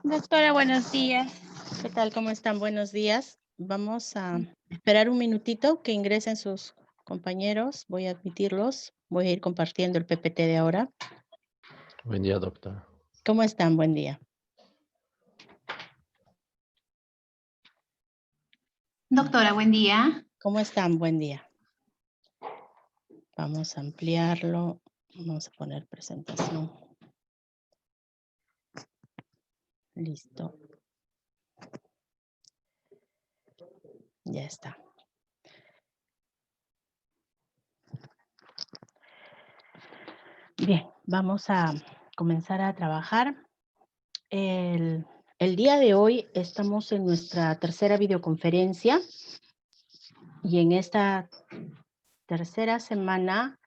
Doctora, buenos días. ¿Qué tal? ¿Cómo están? Buenos días. Vamos a esperar un minutito que ingresen sus compañeros. Voy a admitirlos. Voy a ir compartiendo el PPT de ahora. Buen día, doctor. ¿Cómo están? Buen día. Doctora, buen día. ¿Cómo están? Buen día. Vamos a ampliarlo. Vamos a poner presentación. Listo. Ya está. Bien, vamos a comenzar a trabajar. El día de hoy estamos en nuestra tercera videoconferencia y en esta tercera semana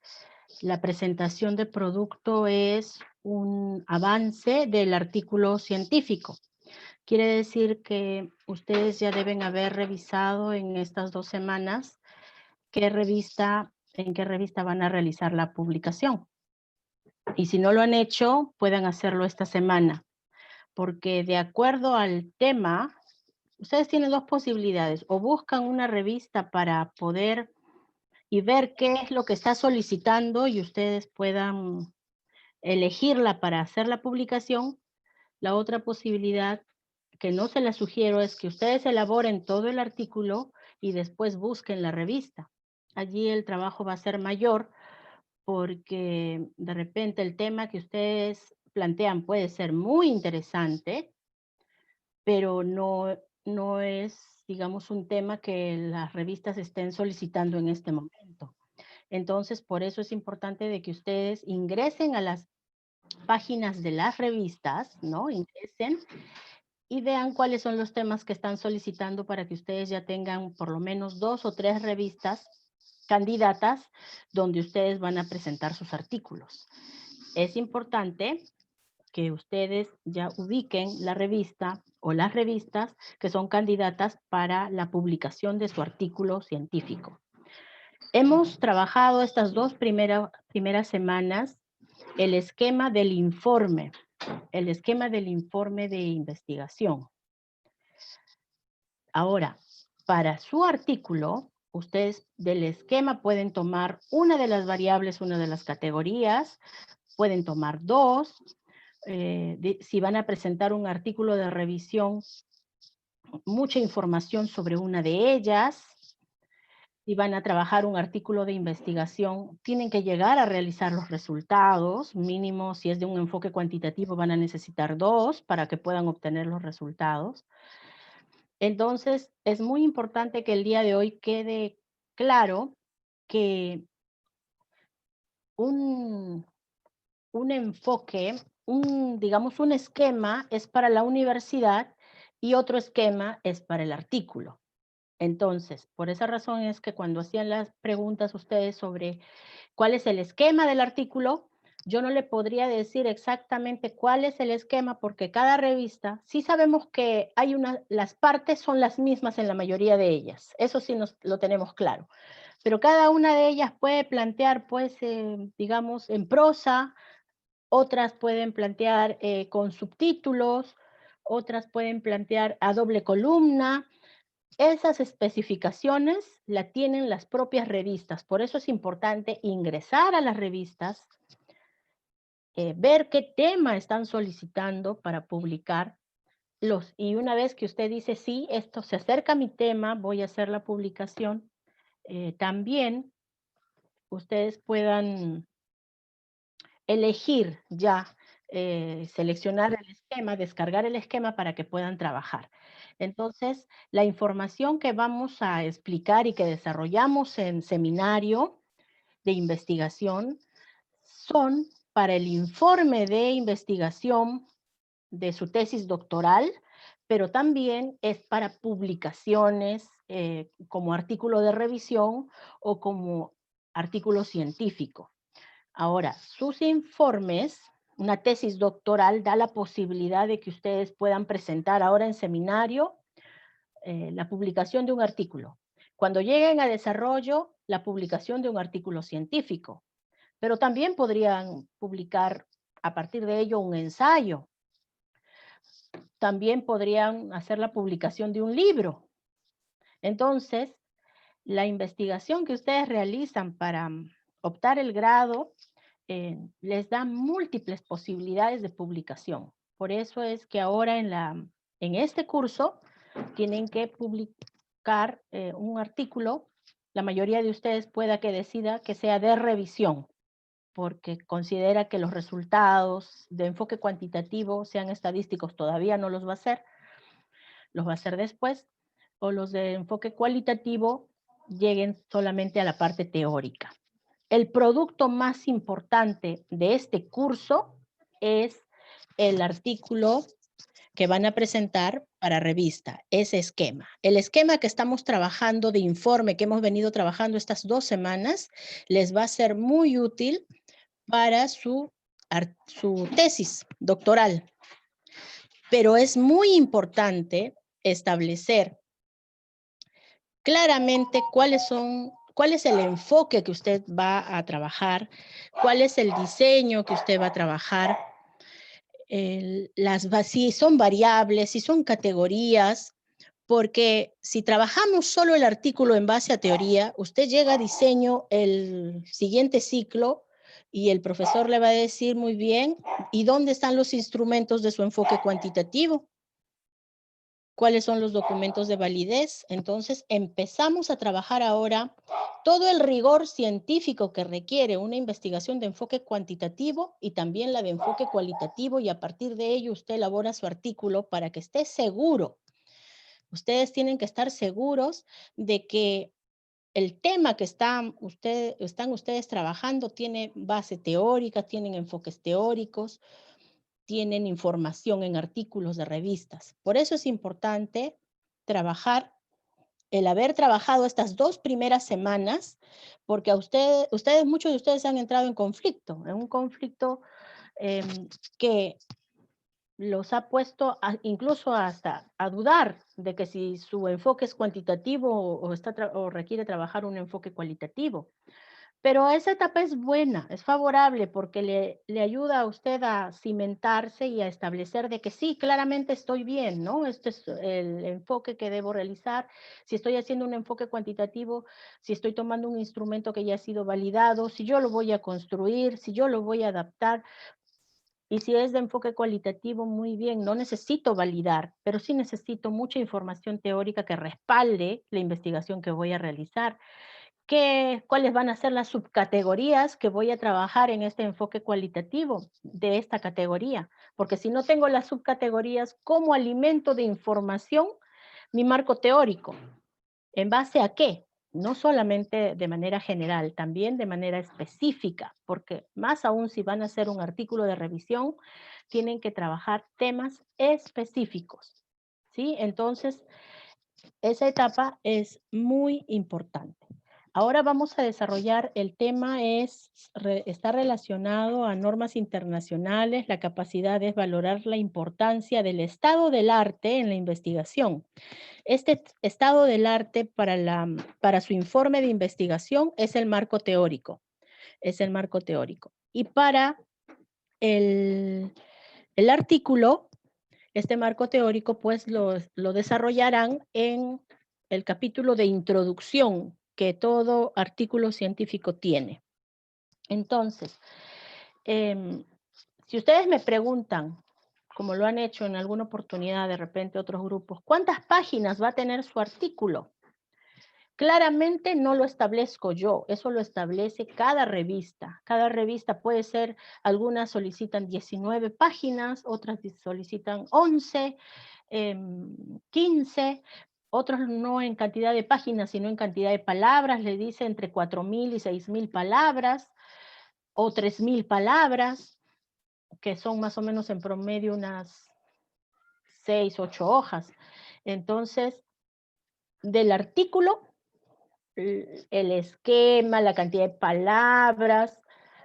la presentación de producto es un avance del artículo científico. Quiere decir que ustedes ya deben haber revisado en estas 2 semanas en qué revista van a realizar la publicación. Y si no lo han hecho, pueden hacerlo esta semana, porque de acuerdo al tema, ustedes tienen 2 posibilidades, o buscan una revista para poder y ver qué es lo que está solicitando y ustedes puedan elegirla para hacer la publicación. La otra posibilidad, que no se la sugiero, es que ustedes elaboren todo el artículo y después busquen la revista. Allí el trabajo va a ser mayor porque de repente el tema que ustedes plantean puede ser muy interesante, pero no es, digamos, un tema que las revistas estén solicitando en este momento. Entonces, por eso es importante de que ustedes ingresen a las páginas de las revistas, ¿no? Ingresen y vean cuáles son los temas que están solicitando para que ustedes ya tengan por lo menos 2 o 3 revistas candidatas donde ustedes van a presentar sus artículos. Es importante que ustedes ya ubiquen la revista o las revistas que son candidatas para la publicación de su artículo científico. Hemos trabajado estas 2 primeras semanas el esquema del informe de investigación. Ahora, para su artículo, ustedes del esquema pueden tomar una de las variables, una de las categorías, pueden tomar 2. Si van a presentar un artículo de revisión, mucha información sobre una de ellas. Si van a trabajar un artículo de investigación, tienen que llegar a realizar los resultados, mínimo si es de un enfoque cuantitativo van a necesitar 2 para que puedan obtener los resultados. Entonces, es muy importante que el día de hoy quede claro que un enfoque, digamos, un esquema es para la universidad y otro esquema es para el artículo. Entonces, por esa razón es que cuando hacían las preguntas ustedes sobre cuál es el esquema del artículo, yo no le podría decir exactamente cuál es el esquema porque cada revista, sí sabemos que las partes son las mismas en la mayoría de ellas, eso sí lo tenemos claro, pero cada una de ellas puede plantear, pues, digamos, en prosa, otras pueden plantear con subtítulos, otras pueden plantear a doble columna. Esas especificaciones la tienen las propias revistas, por eso es importante ingresar a las revistas, ver qué tema están solicitando para publicar, y una vez que usted dice, sí, esto se acerca a mi tema, voy a hacer la publicación, también ustedes puedan elegir ya, seleccionar el esquema, descargar el esquema para que puedan trabajar. Entonces, la información que vamos a explicar y que desarrollamos en seminario de investigación son para el informe de investigación de su tesis doctoral, pero también es para publicaciones como artículo de revisión o como artículo científico. Ahora, sus informes, una tesis doctoral da la posibilidad de que ustedes puedan presentar ahora en seminario la publicación de un artículo. Cuando lleguen a desarrollo, la publicación de un artículo científico. Pero también podrían publicar a partir de ello un ensayo. también podrían hacer la publicación de un libro. Entonces, la investigación que ustedes realizan para optar el grado les da múltiples posibilidades de publicación. Por eso es que ahora en este curso tienen que publicar un artículo. La mayoría de ustedes pueda que decida que sea de revisión, porque considera que los resultados de enfoque cuantitativo, sean estadísticos, todavía no los va a hacer, los va a hacer después, o los de enfoque cualitativo lleguen solamente a la parte teórica. El producto más importante de este curso es el artículo que van a presentar para revista, ese esquema. El esquema que estamos trabajando de informe, que hemos venido trabajando estas 2 semanas, les va a ser muy útil para su tesis doctoral. Pero es muy importante establecer claramente cuál es el enfoque que usted va a trabajar, cuál es el diseño que usted va a trabajar, si son variables, si son categorías, porque si trabajamos solo el artículo en base a teoría, usted llega a diseño el siguiente ciclo y el profesor le va a decir muy bien, ¿y dónde están los instrumentos de su enfoque cuantitativo? ¿Cuáles son los documentos de validez? Entonces empezamos a trabajar ahora todo el rigor científico que requiere una investigación de enfoque cuantitativo y también la de enfoque cualitativo, y a partir de ello usted elabora su artículo para que esté seguro. Ustedes tienen que estar seguros de que el tema que están ustedes trabajando tiene base teórica, tienen enfoques teóricos, tienen información en artículos de revistas. Por eso es importante el haber trabajado estas 2 primeras semanas, porque muchos de ustedes han entrado en un conflicto que los ha puesto incluso hasta a dudar de que si su enfoque es cuantitativo o requiere trabajar un enfoque cualitativo. Pero esa etapa es buena, es favorable, porque le ayuda a usted a cimentarse y a establecer de que sí, claramente estoy bien, ¿no? Este es el enfoque que debo realizar. Si estoy haciendo un enfoque cuantitativo, si estoy tomando un instrumento que ya ha sido validado, si yo lo voy a construir, si yo lo voy a adaptar. Y si es de enfoque cualitativo, muy bien, no necesito validar, pero sí necesito mucha información teórica que respalde la investigación que voy a realizar. ¿Cuáles van a ser las subcategorías que voy a trabajar en este enfoque cualitativo de esta categoría? Porque si no tengo las subcategorías, ¿cómo alimento de información mi marco teórico? ¿En base a qué? No solamente de manera general, también de manera específica, porque más aún si van a hacer un artículo de revisión, tienen que trabajar temas específicos, ¿sí? Entonces, esa etapa es muy importante. Ahora vamos a desarrollar el tema, está relacionado a normas internacionales. La capacidad es valorar la importancia del estado del arte en la investigación. Este estado del arte para su informe de investigación es el marco teórico. Es el marco teórico. Y para el artículo, este marco teórico, pues lo desarrollarán en el capítulo de introducción que todo artículo científico tiene. Entonces, si ustedes me preguntan, como lo han hecho en alguna oportunidad de repente otros grupos, ¿cuántas páginas va a tener su artículo? Claramente no lo establezco yo, eso lo establece cada revista. Cada revista puede ser, algunas solicitan 19 páginas, otras solicitan 11, 15, otros no en cantidad de páginas, sino en cantidad de palabras, le dice entre 4.000 y 6.000 palabras, o 3.000 palabras, que son más o menos en promedio unas 6, 8 hojas. Entonces, del artículo, el esquema, la cantidad de palabras,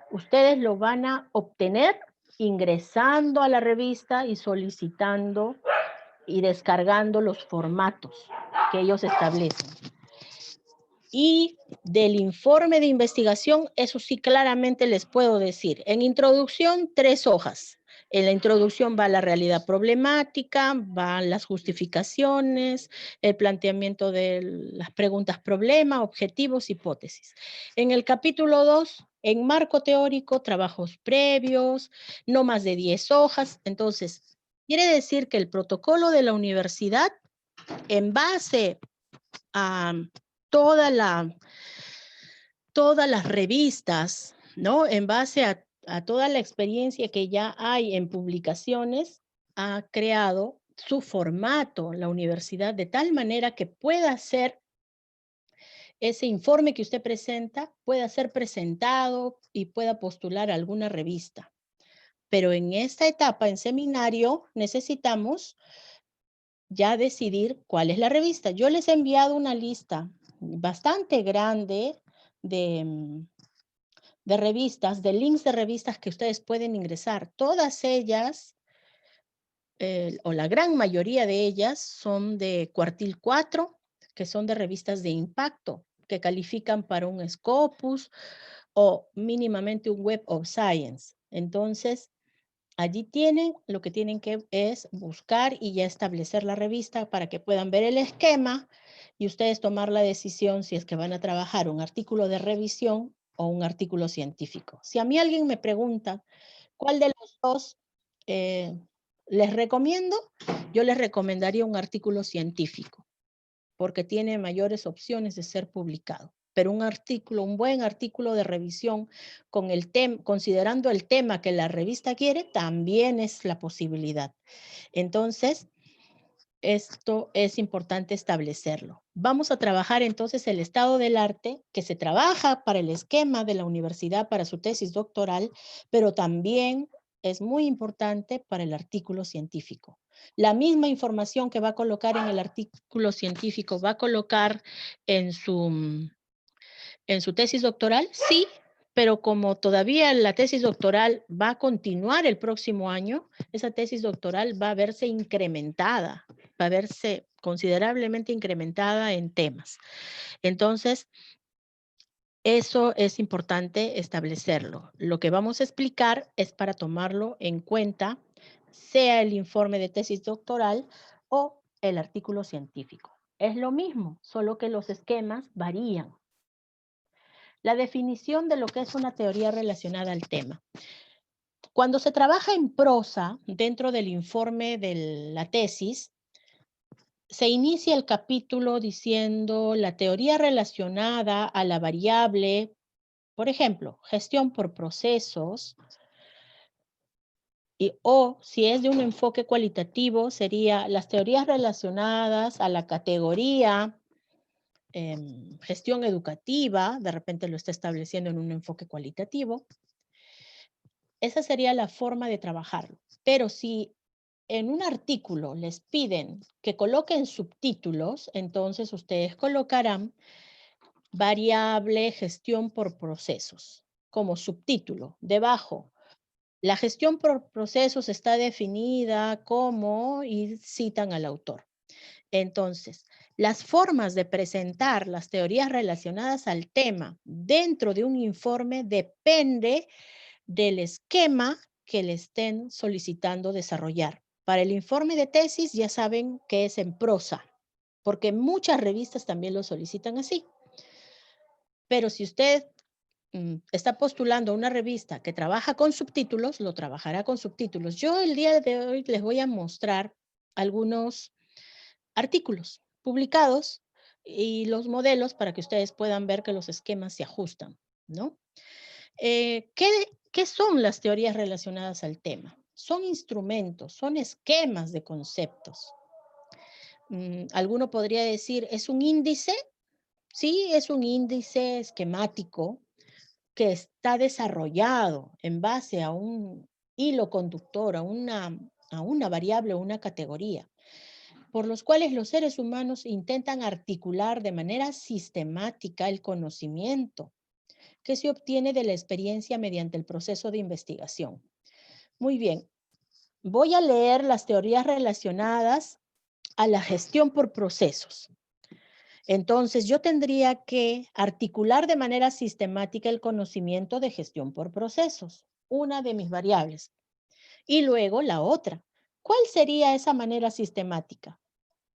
ustedes lo van a obtener ingresando a la revista y solicitando y descargando los formatos que ellos establecen. Y del informe de investigación, eso sí claramente les puedo decir. En introducción, 3 hojas. En la introducción va la realidad problemática, van las justificaciones, el planteamiento de las preguntas problema, objetivos, hipótesis. En el capítulo 2, en marco teórico, trabajos previos, no más de 10 hojas. Entonces, quiere decir que el protocolo de la universidad, en base a todas las revistas, ¿no? En base a toda la experiencia que ya hay en publicaciones, ha creado su formato, la universidad, de tal manera que pueda ser ese informe que usted presenta, pueda ser presentado y pueda postular a alguna revista. Pero en esta etapa, en seminario, necesitamos ya decidir cuál es la revista. Yo les he enviado una lista bastante grande de revistas, de links de revistas que ustedes pueden ingresar. Todas ellas, o la gran mayoría de ellas, son de cuartil 4, que son de revistas de impacto, que califican para un Scopus o mínimamente un Web of Science. Entonces, allí tienen, lo que tienen que es buscar y ya establecer la revista para que puedan ver el esquema y ustedes tomar la decisión si es que van a trabajar un artículo de revisión o un artículo científico. Si a mí alguien me pregunta cuál de los dos les recomiendo, yo les recomendaría un artículo científico porque tiene mayores opciones de ser publicado. Pero un artículo, un buen artículo de revisión con el considerando el tema que la revista quiere, también es la posibilidad. Entonces, esto es importante establecerlo. Vamos a trabajar entonces el estado del arte, que se trabaja para el esquema de la universidad para su tesis doctoral, pero también es muy importante para el artículo científico. La misma información que va a colocar en el artículo científico, ¿va a colocar en su tesis doctoral? Sí, pero como todavía la tesis doctoral va a continuar el próximo año, esa tesis doctoral va a verse incrementada, va a verse considerablemente incrementada en temas. Entonces, eso es importante establecerlo. Lo que vamos a explicar es para tomarlo en cuenta, sea el informe de tesis doctoral o el artículo científico. Es lo mismo, solo que los esquemas varían. La definición de lo que es una teoría relacionada al tema. Cuando se trabaja en prosa, dentro del informe de la tesis, se inicia el capítulo diciendo la teoría relacionada a la variable, por ejemplo, gestión por procesos, o si es de un enfoque cualitativo, sería las teorías relacionadas a la categoría gestión educativa, de repente lo está estableciendo en un enfoque cualitativo. Esa sería la forma de trabajarlo. Pero si en un artículo les piden que coloquen subtítulos, entonces ustedes colocarán variable gestión por procesos como subtítulo. Debajo, la gestión por procesos está definida como, y citan al autor. Entonces, las formas de presentar las teorías relacionadas al tema dentro de un informe depende del esquema que le estén solicitando desarrollar. Para el informe de tesis ya saben que es en prosa, porque muchas revistas también lo solicitan así. Pero si usted está postulando una revista que trabaja con subtítulos, lo trabajará con subtítulos. Yo el día de hoy les voy a mostrar algunos artículos publicados y los modelos para que ustedes puedan ver que los esquemas se ajustan, ¿no? ¿Qué son las teorías relacionadas al tema? Son instrumentos, son esquemas de conceptos. Alguno podría decir, ¿es un índice? Sí, es un índice esquemático que está desarrollado en base a un hilo conductor, a una variable o una categoría, por los cuales los seres humanos intentan articular de manera sistemática el conocimiento que se obtiene de la experiencia mediante el proceso de investigación. Muy bien, voy a leer las teorías relacionadas a la gestión por procesos. Entonces, yo tendría que articular de manera sistemática el conocimiento de gestión por procesos, una de mis variables. Y luego la otra. ¿Cuál sería esa manera sistemática?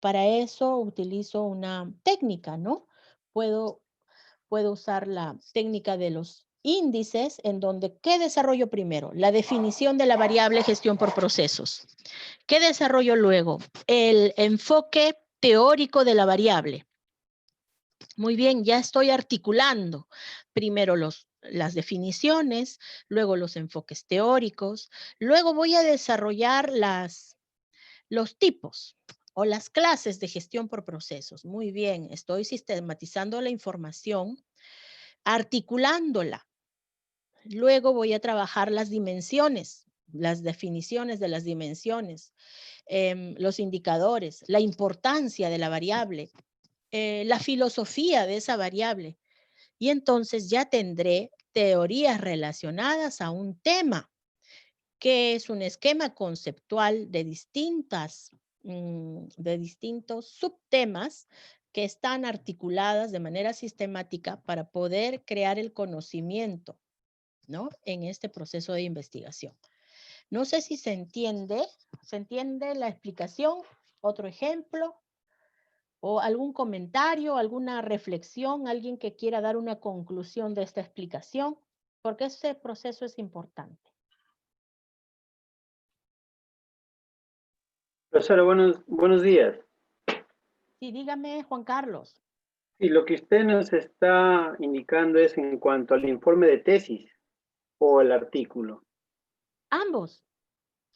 Para eso utilizo una técnica, ¿no? Puedo usar la técnica de los índices, en donde, ¿qué desarrollo primero? La definición de la variable gestión por procesos. ¿Qué desarrollo luego? El enfoque teórico de la variable. Muy bien, ya estoy articulando primero las definiciones, luego los enfoques teóricos, luego voy a desarrollar los tipos o las clases de gestión por procesos. Muy bien, estoy sistematizando la información, articulándola. Luego voy a trabajar las dimensiones, las definiciones de las dimensiones, los indicadores, la importancia de la variable, la filosofía de esa variable. Y entonces ya tendré teorías relacionadas a un tema, que es un esquema conceptual de distintos subtemas que están articuladas de manera sistemática para poder crear el conocimiento, ¿no? En este proceso de investigación. No sé si ¿se entiende la explicación? Otro ejemplo, o algún comentario, alguna reflexión, alguien que quiera dar una conclusión de esta explicación, porque ese proceso es importante. Profesora, buenos días. Sí, dígame, Juan Carlos. Y lo que usted nos está indicando es en cuanto al informe de tesis o el artículo. Ambos.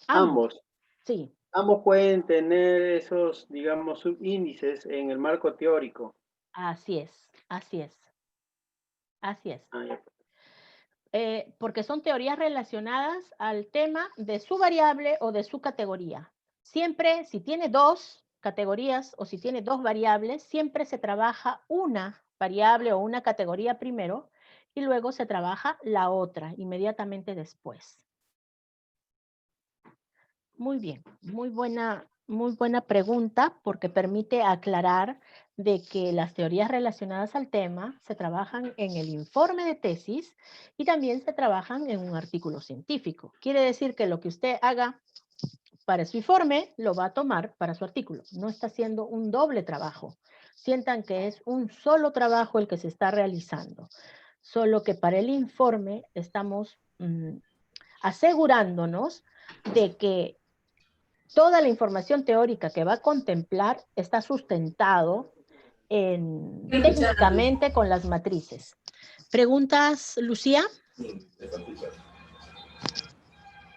Ambos. Sí. Ambos pueden tener esos, digamos, subíndices en el marco teórico. Así es, así es. Así es. Ah, ya. Porque son teorías relacionadas al tema de su variable o de su categoría. Siempre, si tiene dos categorías o si tiene dos variables, siempre se trabaja una variable o una categoría primero y luego se trabaja la otra inmediatamente después. Muy bien, muy buena pregunta, porque permite aclarar de que las teorías relacionadas al tema se trabajan en el informe de tesis y también se trabajan en un artículo científico. Quiere decir que lo que usted haga para su informe lo va a tomar para su artículo. No está haciendo un doble trabajo. Sientan que es un solo trabajo el que se está realizando. Solo que para el informe estamos asegurándonos de que toda la información teórica que va a contemplar está sustentado técnicamente con las matrices. ¿Preguntas, Lucía?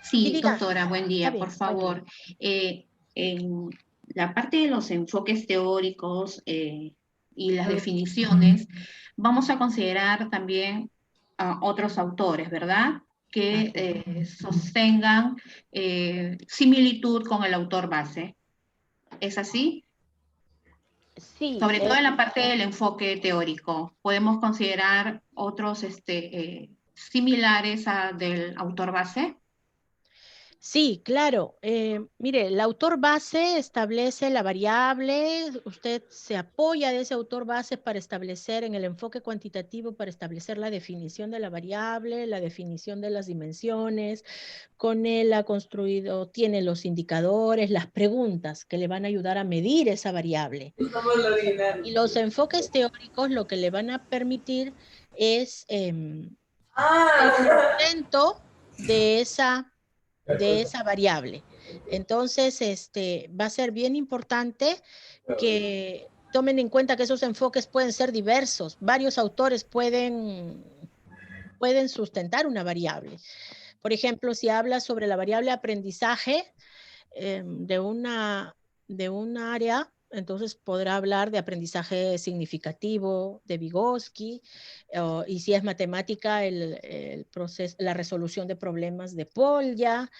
Sí, doctora, buen día, bien, por favor. En la parte de los enfoques teóricos y las definiciones, vamos a considerar también a otros autores, ¿verdad? Que sostengan similitud con el autor base. ¿Es así? Sí. Sobre todo en la parte del enfoque teórico. ¿Podemos considerar otros similares del autor base? Sí, claro. Mire, el autor base establece la variable, usted se apoya de ese autor base para establecer en el enfoque cuantitativo, para establecer la definición de la variable, la definición de las dimensiones. Con él ha construido, tiene los indicadores, las preguntas que le van a ayudar a medir esa variable. Y los enfoques teóricos lo que le van a permitir es el sustento de esa variable. Entonces, va a ser bien importante que tomen en cuenta que esos enfoques pueden ser diversos. Varios autores pueden sustentar una variable. Por ejemplo, si habla sobre la variable aprendizaje de una área, entonces podrá hablar de aprendizaje significativo de Vygotsky, y si es matemática, el proceso, la resolución de problemas de Polya,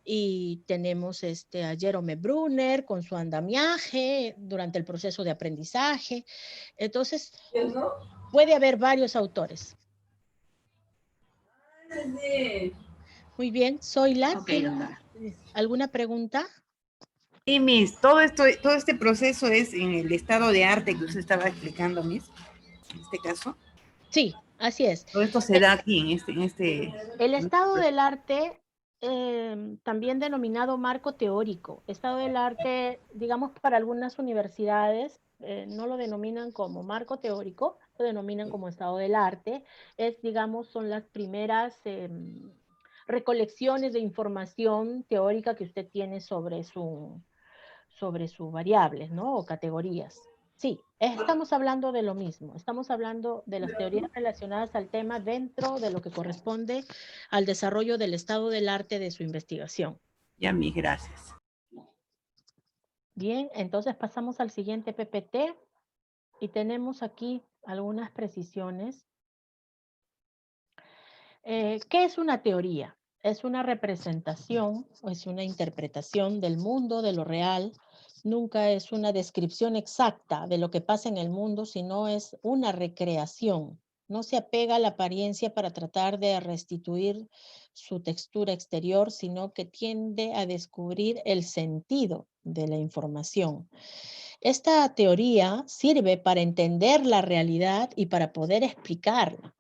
y tenemos a Jerome Brunner con su andamiaje durante el proceso de aprendizaje. Entonces, puede haber varios autores. Muy bien, Zoila, Okay, doctora. ¿Alguna pregunta? Sí, Miss, todo este proceso es en el estado de arte que usted estaba explicando, Miss, en este caso. Sí, así es. Todo esto se da aquí, en este... El estado del arte también denominado marco teórico. Estado del arte, digamos, para algunas universidades no lo denominan como marco teórico, lo denominan como estado del arte. Es, digamos, son las primeras recolecciones de información teórica que usted tiene sobre sus variables, ¿no? O categorías. Sí, estamos hablando de lo mismo. Estamos hablando de las teorías relacionadas al tema dentro de lo que corresponde al desarrollo del estado del arte de su investigación. Ya, mis gracias. Bien, entonces pasamos al siguiente PPT y tenemos aquí algunas precisiones. ¿Qué es una teoría? Es una representación o es una interpretación del mundo, de lo real. Nunca es una descripción exacta de lo que pasa en el mundo, sino es una recreación. No se apega a la apariencia para tratar de restituir su textura exterior, sino que tiende a descubrir el sentido de la información. Esta teoría sirve para entender la realidad y para poder explicarla.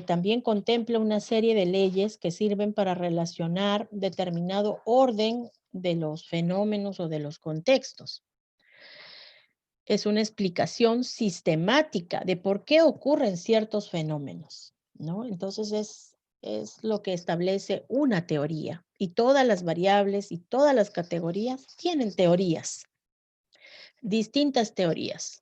También contempla una serie de leyes que sirven para relacionar determinado orden de los fenómenos o de los contextos. Es una explicación sistemática de por qué ocurren ciertos fenómenos, ¿no? Entonces es lo que establece una teoría. Y todas las variables y todas las categorías tienen teorías, distintas teorías.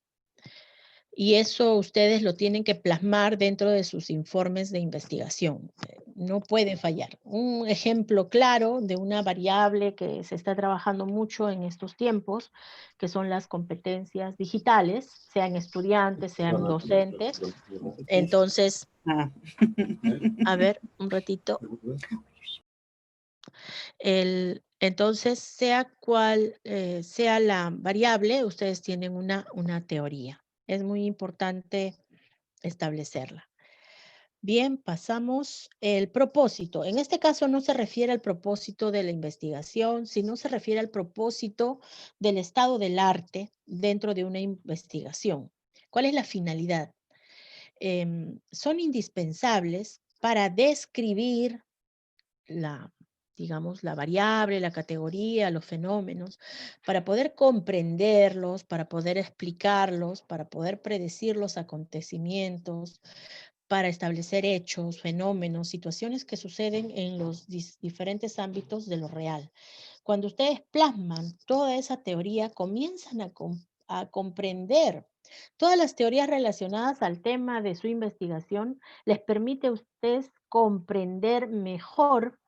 Y eso ustedes lo tienen que plasmar dentro de sus informes de investigación. No puede fallar. Un ejemplo claro de una variable que se está trabajando mucho en estos tiempos, que son las competencias digitales, sean estudiantes, sean docentes. Entonces, a ver, un ratito. Entonces, sea cual sea la variable, ustedes tienen una teoría. Es muy importante establecerla. Bien, pasamos el propósito. En este caso no se refiere al propósito de la investigación, sino se refiere al propósito del estado del arte dentro de una investigación. ¿Cuál es la finalidad? Son indispensables para describir digamos, la variable, la categoría, los fenómenos, para poder comprenderlos, para poder explicarlos, para poder predecir los acontecimientos, para establecer hechos, fenómenos, situaciones que suceden en los diferentes ámbitos de lo real. Cuando ustedes plasman toda esa teoría, comienzan a comprender todas las teorías relacionadas al tema de su investigación, les permite a ustedes comprender mejor,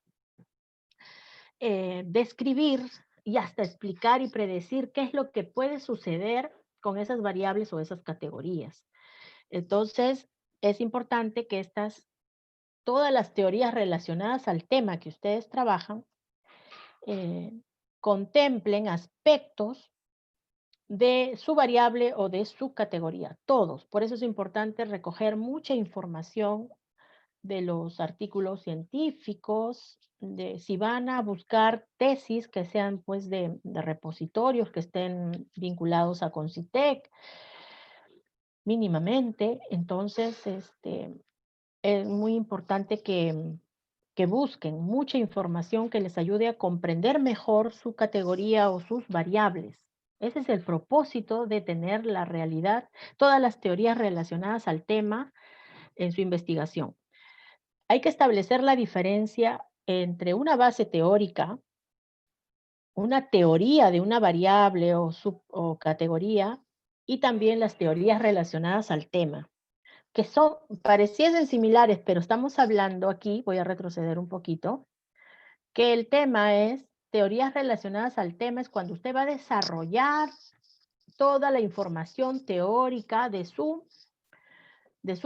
describir y hasta explicar y predecir qué es lo que puede suceder con esas variables o esas categorías. Entonces, es importante que todas las teorías relacionadas al tema que ustedes trabajan contemplen aspectos de su variable o de su categoría, todos. Por eso es importante recoger mucha información de los artículos científicos, si van a buscar tesis que sean pues de repositorios que estén vinculados a Concitec, mínimamente. Entonces, es muy importante que busquen mucha información que les ayude a comprender mejor su categoría o sus variables. Ese es el propósito de tener la realidad, todas las teorías relacionadas al tema en su investigación. Hay que establecer la diferencia entre una base teórica, una teoría de una variable o categoría, y también las teorías relacionadas al tema, que pareciesen similares, pero estamos hablando aquí, voy a retroceder un poquito, que el tema es, teorías relacionadas al tema es cuando usted va a desarrollar toda la información teórica de su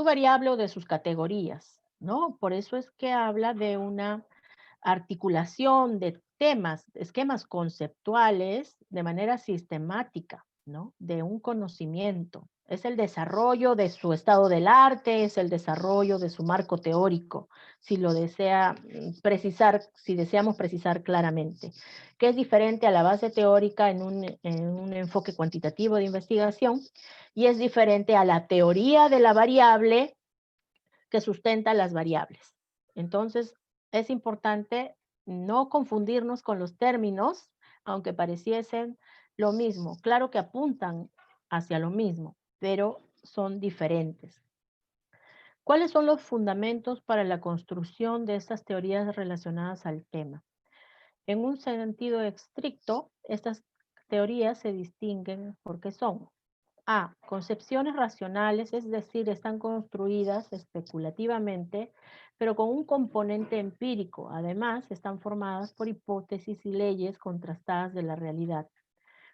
variable o de sus categorías, ¿no? Por eso es que habla de una articulación de temas, esquemas conceptuales de manera sistemática, ¿no? De un conocimiento. Es el desarrollo de su estado del arte, es el desarrollo de su marco teórico, si lo desea precisar, si deseamos precisar claramente, que es diferente a la base teórica en un enfoque cuantitativo de investigación, y es diferente a la teoría de la variable que sustenta las variables. Entonces, es importante no confundirnos con los términos, aunque pareciesen lo mismo. Claro que apuntan hacia lo mismo, pero son diferentes. ¿Cuáles son los fundamentos para la construcción de estas teorías relacionadas al tema? En un sentido estricto, estas teorías se distinguen porque son A. Concepciones racionales, es decir, están construidas especulativamente, pero con un componente empírico. Además, están formadas por hipótesis y leyes contrastadas de la realidad,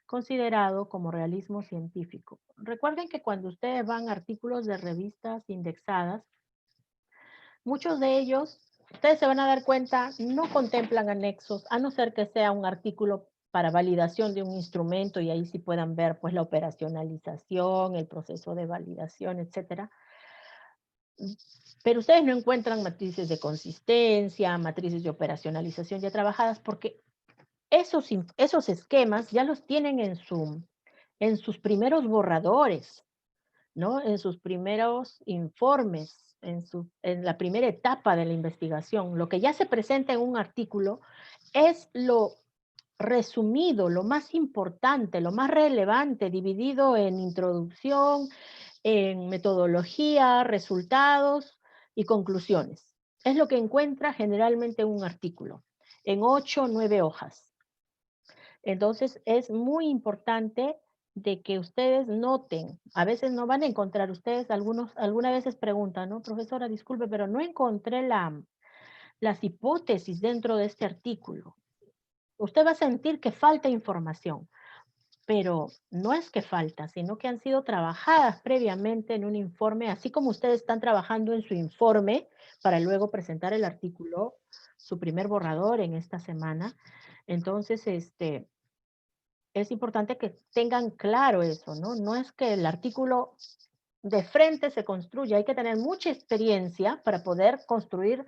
considerado como realismo científico. Recuerden que cuando ustedes van a artículos de revistas indexadas, muchos de ellos, ustedes se van a dar cuenta, no contemplan anexos, a no ser que sea un artículo para validación de un instrumento y ahí sí puedan ver pues la operacionalización, el proceso de validación, etcétera. Pero ustedes no encuentran matrices de consistencia, matrices de operacionalización ya trabajadas porque esos esquemas ya los tienen en sus primeros borradores, ¿no? En sus primeros informes, en la primera etapa de la investigación. Lo que ya se presenta en un artículo es lo resumido, lo más importante, lo más relevante, dividido en introducción, en metodología, resultados y conclusiones. Es lo que encuentra generalmente un artículo, en 8 o 9 hojas. Entonces es muy importante de que ustedes noten, a veces no van a encontrar, ustedes algunas veces preguntan, ¿no? Profesora, disculpe, pero no encontré las hipótesis dentro de este artículo. Usted va a sentir que falta información, pero no es que falta, sino que han sido trabajadas previamente en un informe, así como ustedes están trabajando en su informe para luego presentar el artículo, su primer borrador en esta semana. Entonces, es importante que tengan claro eso, ¿no? No es que el artículo de frente se construya, hay que tener mucha experiencia para poder construir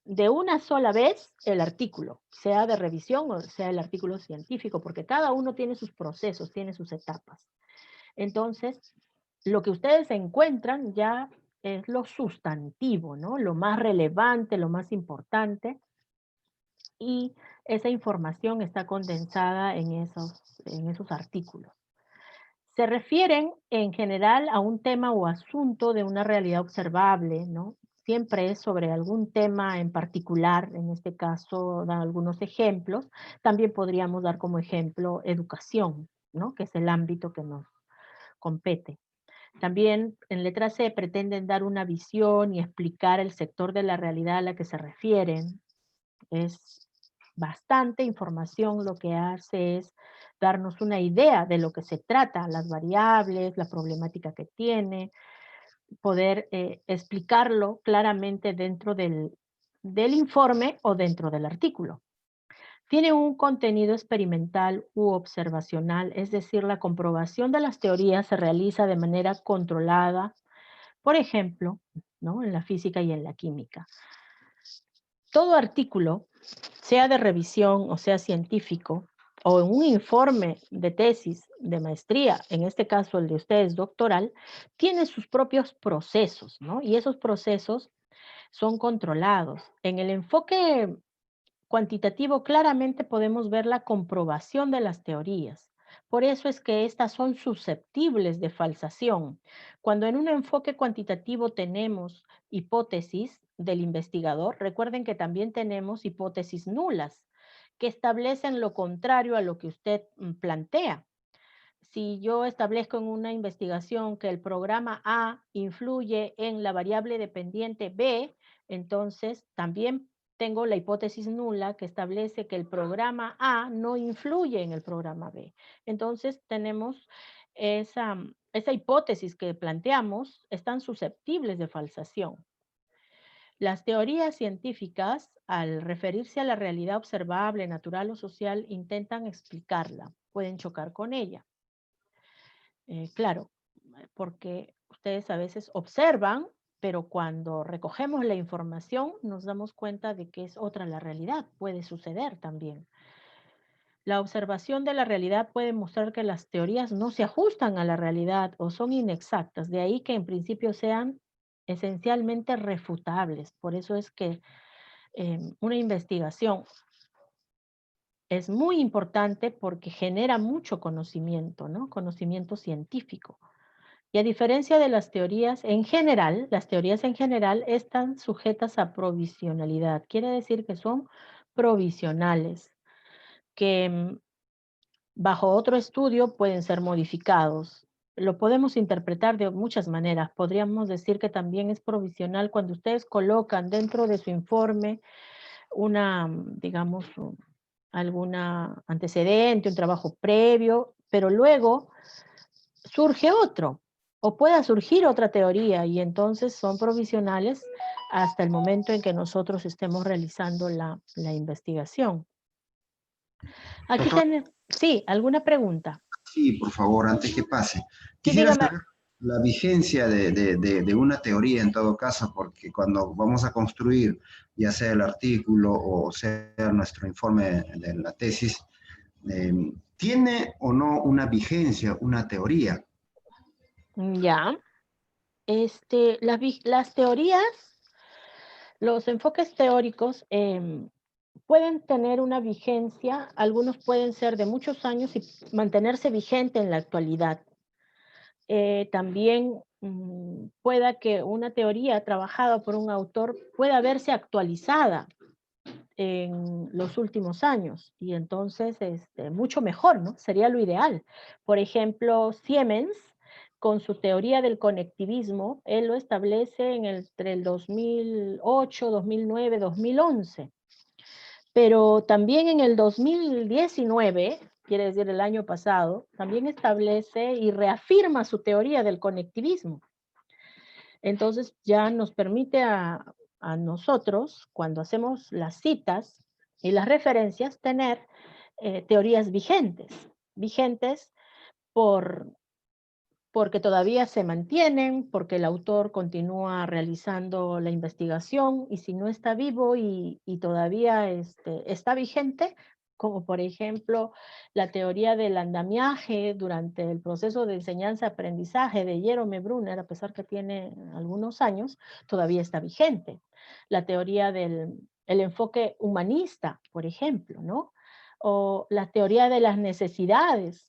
de una sola vez el artículo, sea de revisión o sea el artículo científico, porque cada uno tiene sus procesos, tiene sus etapas. Entonces, lo que ustedes encuentran ya es lo sustantivo, ¿no? Lo más relevante, lo más importante, y esa información está condensada en esos artículos. Se refieren en general a un tema o asunto de una realidad observable, ¿no? Siempre es sobre algún tema en particular, en este caso dan algunos ejemplos. También podríamos dar como ejemplo educación, ¿no? Que es el ámbito que nos compete. También en letra C pretenden dar una visión y explicar el sector de la realidad a la que se refieren. Es bastante información, lo que hace es darnos una idea de lo que se trata, las variables, la problemática que tiene, poder explicarlo claramente dentro del informe o dentro del artículo. Tiene un contenido experimental u observacional, es decir, la comprobación de las teorías se realiza de manera controlada, por ejemplo, ¿no? En la física y en la química. Todo artículo, sea de revisión o sea científico, o en un informe de tesis de maestría, en este caso el de ustedes doctoral, tiene sus propios procesos, ¿no? Y esos procesos son controlados. En el enfoque cuantitativo claramente podemos ver la comprobación de las teorías. Por eso es que estas son susceptibles de falsación. Cuando en un enfoque cuantitativo tenemos hipótesis del investigador, recuerden que también tenemos hipótesis nulas, que establecen lo contrario a lo que usted plantea. Si yo establezco en una investigación que el programa A influye en la variable dependiente B, entonces también tengo la hipótesis nula que establece que el programa A no influye en el programa B. Entonces tenemos esa hipótesis que planteamos, están susceptibles de falsación. Las teorías científicas, al referirse a la realidad observable, natural o social, intentan explicarla, pueden chocar con ella. Claro, porque ustedes a veces observan, pero cuando recogemos la información nos damos cuenta de que es otra la realidad, puede suceder también. La observación de la realidad puede mostrar que las teorías no se ajustan a la realidad o son inexactas, de ahí que en principio sean esencialmente refutables. Por eso es que una investigación es muy importante porque genera mucho conocimiento, ¿no? Conocimiento científico. Y a diferencia de las teorías en general, las teorías en general están sujetas a provisionalidad. Quiere decir que son provisionales, que bajo otro estudio pueden ser modificados. Lo podemos interpretar de muchas maneras. Podríamos decir que también es provisional cuando ustedes colocan dentro de su informe una, digamos, alguna antecedente, un trabajo previo, pero luego surge otro, o pueda surgir otra teoría, y entonces son provisionales hasta el momento en que nosotros estemos realizando la investigación. Aquí Doctor, tenemos, sí, ¿alguna pregunta? sí, por favor, antes que pase. Sí, Quisiera dígame. saber la vigencia de una teoría en todo caso, porque cuando vamos a construir, ya sea el artículo o sea nuestro informe de la tesis, ¿tiene o no una vigencia, una teoría? Ya. Las teorías, los enfoques teóricos pueden tener una vigencia, algunos pueden ser de muchos años y mantenerse vigente en la actualidad. También pueda que una teoría trabajada por un autor pueda verse actualizada en los últimos años, y entonces mucho mejor, ¿no? Sería lo ideal. Por ejemplo, Siemens, con su teoría del conectivismo, él lo establece entre el 2008, 2009, 2011. Pero también en el 2019, quiere decir el año pasado, también establece y reafirma su teoría del conectivismo. Entonces ya nos permite a nosotros, cuando hacemos las citas y las referencias, tener teorías vigentes porque todavía se mantienen, porque el autor continúa realizando la investigación, y si no está vivo y todavía está vigente, como por ejemplo la teoría del andamiaje durante el proceso de enseñanza-aprendizaje de Jerome Brunner, a pesar que tiene algunos años, todavía está vigente. La teoría del enfoque humanista, por ejemplo, ¿no? O la teoría de las necesidades.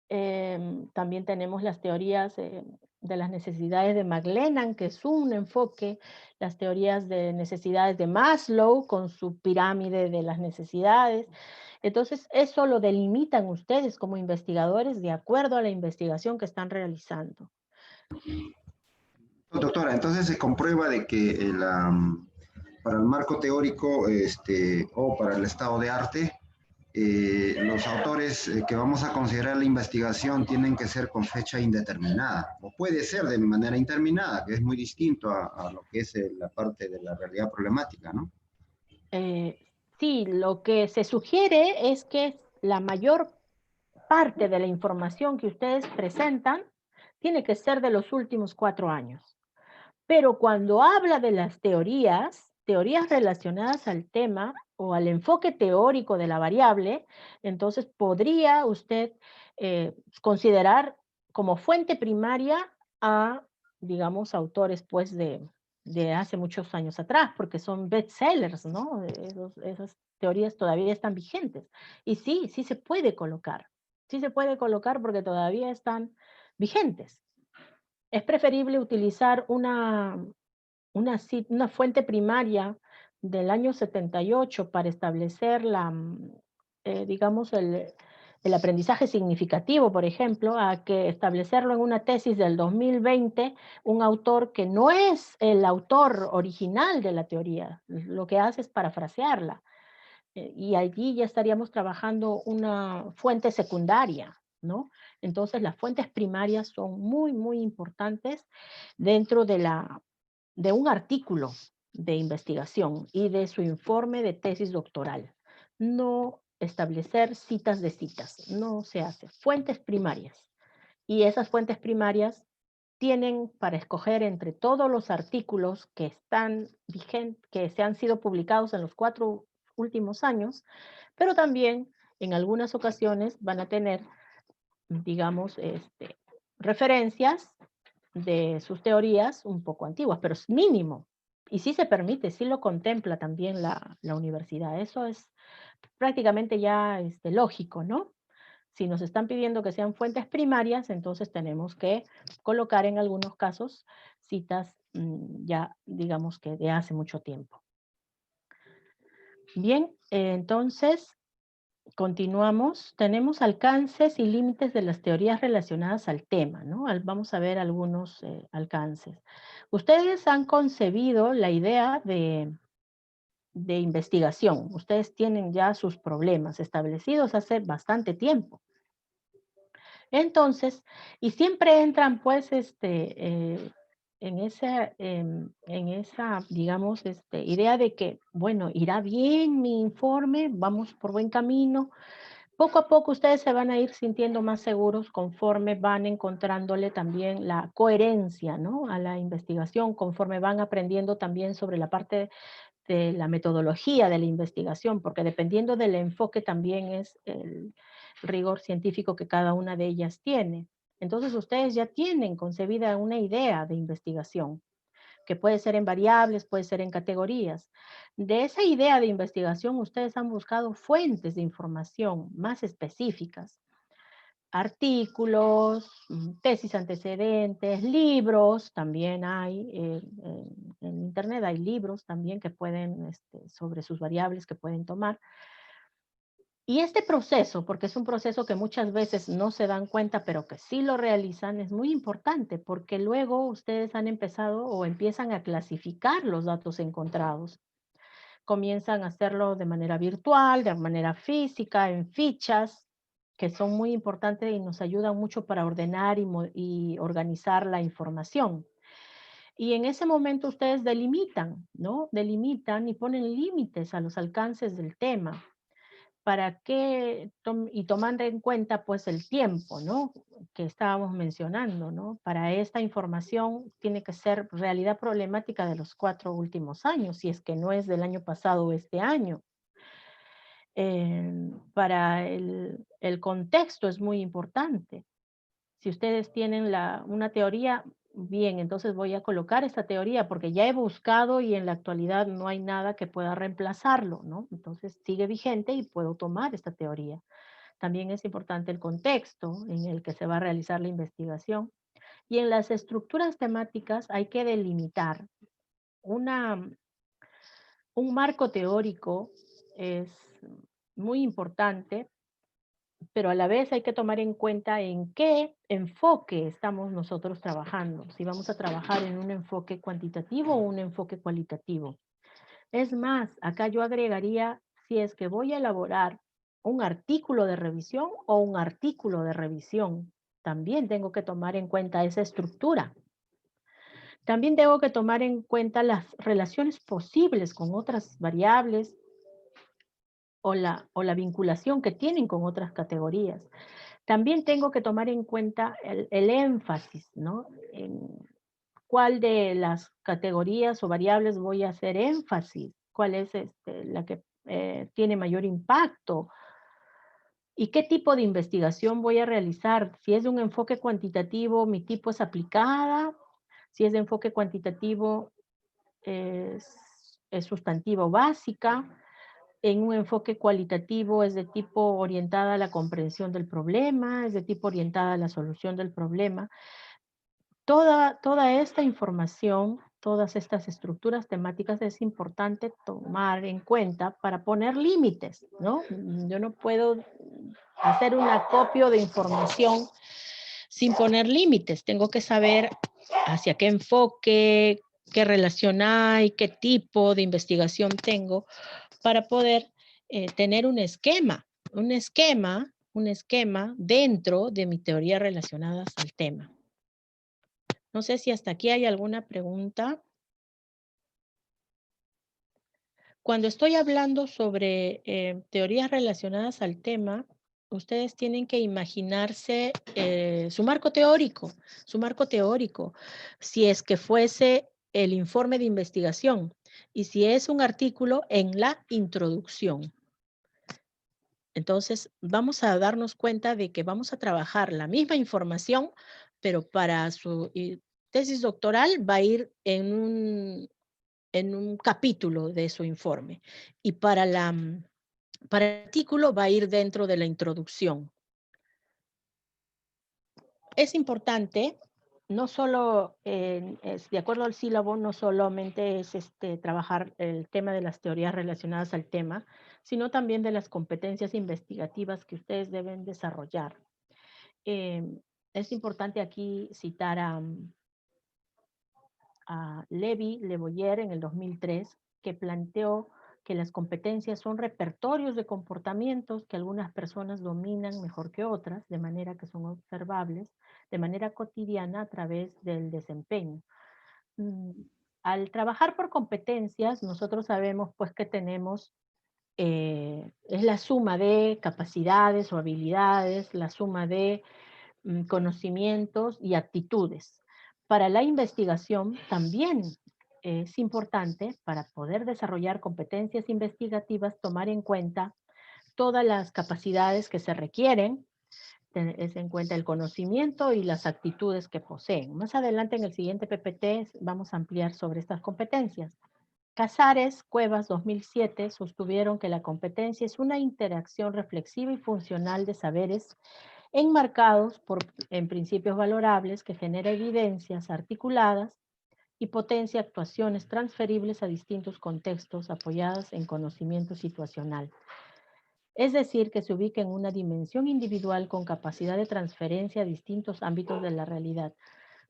También tenemos las teorías de las necesidades de McLennan, que es un enfoque, las teorías de necesidades de Maslow con su pirámide de las necesidades. Entonces, eso lo delimitan ustedes como investigadores de acuerdo a la investigación que están realizando. Doctora, entonces se comprueba de que para el marco teórico o para el estado de arte, los autores que vamos a considerar la investigación tienen que ser con fecha indeterminada, o puede ser de manera indeterminada, que es muy distinto a lo que es la parte de la realidad problemática, ¿no? Sí, lo que se sugiere es que la mayor parte de la información que ustedes presentan tiene que ser de los últimos 4 años. Pero cuando habla de las teorías relacionadas al tema o al enfoque teórico de la variable, entonces podría usted considerar como fuente primaria a, digamos, autores pues de hace muchos años atrás, porque son bestsellers, ¿no? Esas teorías todavía están vigentes. Y sí se puede colocar. Sí se puede colocar porque todavía están vigentes. Es preferible utilizar una fuente primaria del año 78 para establecer digamos, el aprendizaje significativo, por ejemplo, a que establecerlo en una tesis del 2020, un autor que no es el autor original de la teoría, lo que hace es parafrasearla. Y allí ya estaríamos trabajando una fuente secundaria, ¿no? Entonces las fuentes primarias son muy, muy importantes dentro de un artículo de investigación y de su informe de tesis doctoral. No establecer citas de citas, no se hace. Fuentes primarias. Y esas fuentes primarias tienen para escoger entre todos los artículos que están vigentes, que se han sido publicados en los 4 últimos años, pero también en algunas ocasiones van a tener, digamos, referencias de sus teorías un poco antiguas, pero es mínimo. Y sí se permite, sí lo contempla también la universidad. Eso es prácticamente ya lógico, ¿no? Si nos están pidiendo que sean fuentes primarias, entonces tenemos que colocar en algunos casos citas ya, digamos que de hace mucho tiempo. Bien, entonces continuamos. Tenemos alcances y límites de las teorías relacionadas al tema, ¿no? Vamos a ver algunos alcances. Ustedes han concebido la idea de investigación. Ustedes tienen ya sus problemas establecidos hace bastante tiempo. Entonces, y siempre entran pues en esa, digamos, idea de que, bueno, irá bien mi informe, vamos por buen camino. Poco a poco ustedes se van a ir sintiendo más seguros conforme van encontrándole también la coherencia, ¿no? A la investigación, conforme van aprendiendo también sobre la parte de la metodología de la investigación, porque dependiendo del enfoque también es el rigor científico que cada una de ellas tiene. Entonces ustedes ya tienen concebida una idea de investigación, que puede ser en variables, puede ser en categorías. De esa idea de investigación ustedes han buscado fuentes de información más específicas, artículos, tesis antecedentes, libros, también hay, en internet hay libros también que pueden, sobre sus variables que pueden tomar. Y este proceso, porque es un proceso que muchas veces no se dan cuenta, pero que sí lo realizan, es muy importante, porque luego ustedes han empezado o empiezan a clasificar los datos encontrados. Comienzan a hacerlo de manera virtual, de manera física, en fichas, que son muy importantes y nos ayudan mucho para ordenar y organizar la información. Y en ese momento ustedes delimitan, ¿no? Delimitan y ponen límites a los alcances del tema. ¿Para qué? Y tomando en cuenta pues el tiempo, ¿no? Que estábamos mencionando, ¿no? Para esta información tiene que ser realidad problemática de los 4 últimos años, si es que no es del año pasado o este año. Para el contexto es muy importante. Si ustedes tienen una teoría, bien, entonces voy a colocar esta teoría porque ya he buscado y en la actualidad no hay nada que pueda reemplazarlo, ¿no? Entonces sigue vigente y puedo tomar esta teoría. También es importante el contexto en el que se va a realizar la investigación. Y en las estructuras temáticas hay que delimitar un marco teórico, es muy importante, pero a la vez hay que tomar en cuenta en qué enfoque estamos nosotros trabajando, si vamos a trabajar en un enfoque cuantitativo o un enfoque cualitativo. Es más, acá yo agregaría si es que voy a elaborar un artículo de revisión o un artículo de revisión. También tengo que tomar en cuenta esa estructura. También tengo que tomar en cuenta las relaciones posibles con otras variables o la vinculación que tienen con otras categorías. También tengo que tomar en cuenta el énfasis, ¿no? En cuál de las categorías o variables voy a hacer énfasis, cuál es la que tiene mayor impacto y qué tipo de investigación voy a realizar. Si es de un enfoque cuantitativo, mi tipo es aplicada. Si es de enfoque cuantitativo, es sustantiva o básica. En un enfoque cualitativo es de tipo orientada a la comprensión del problema, es de tipo orientada a la solución del problema. Toda esta información, todas estas estructuras temáticas es importante tomar en cuenta para poner límites, ¿no? Yo no puedo hacer un acopio de información sin poner límites. Tengo que saber hacia qué enfoque, qué relación hay, qué tipo de investigación tengo para poder tener un esquema dentro de mi teoría relacionadas al tema. No sé si hasta aquí hay alguna pregunta. Cuando estoy hablando sobre teorías relacionadas al tema, ustedes tienen que imaginarse su marco teórico, si es que fuese el informe de investigación y si es un artículo en la introducción. Entonces, vamos a darnos cuenta de que vamos a trabajar la misma información, pero para su tesis doctoral va a ir en un capítulo de su informe. Y para el artículo va a ir dentro de la introducción. Es importante, no solo, de acuerdo al sílabo, no solamente es trabajar el tema de las teorías relacionadas al tema, sino también de las competencias investigativas que ustedes deben desarrollar. Es importante aquí citar a Le Boyer en el 2003, que planteó que las competencias son repertorios de comportamientos que algunas personas dominan mejor que otras, de manera que son observables de manera cotidiana a través del desempeño. Al trabajar por competencias, nosotros sabemos pues que tenemos, es la suma de capacidades o habilidades, la suma de conocimientos y actitudes. Para la investigación también es importante, para poder desarrollar competencias investigativas, tomar en cuenta todas las capacidades que se requieren, tener en cuenta el conocimiento y las actitudes que poseen. Más adelante en el siguiente PPT vamos a ampliar sobre estas competencias. Casares, Cuevas, 2007, sostuvieron que la competencia es una interacción reflexiva y funcional de saberes enmarcados en principios valorables que genera evidencias articuladas y potencia actuaciones transferibles a distintos contextos apoyadas en conocimiento situacional. Es decir, que se ubica en una dimensión individual con capacidad de transferencia a distintos ámbitos de la realidad.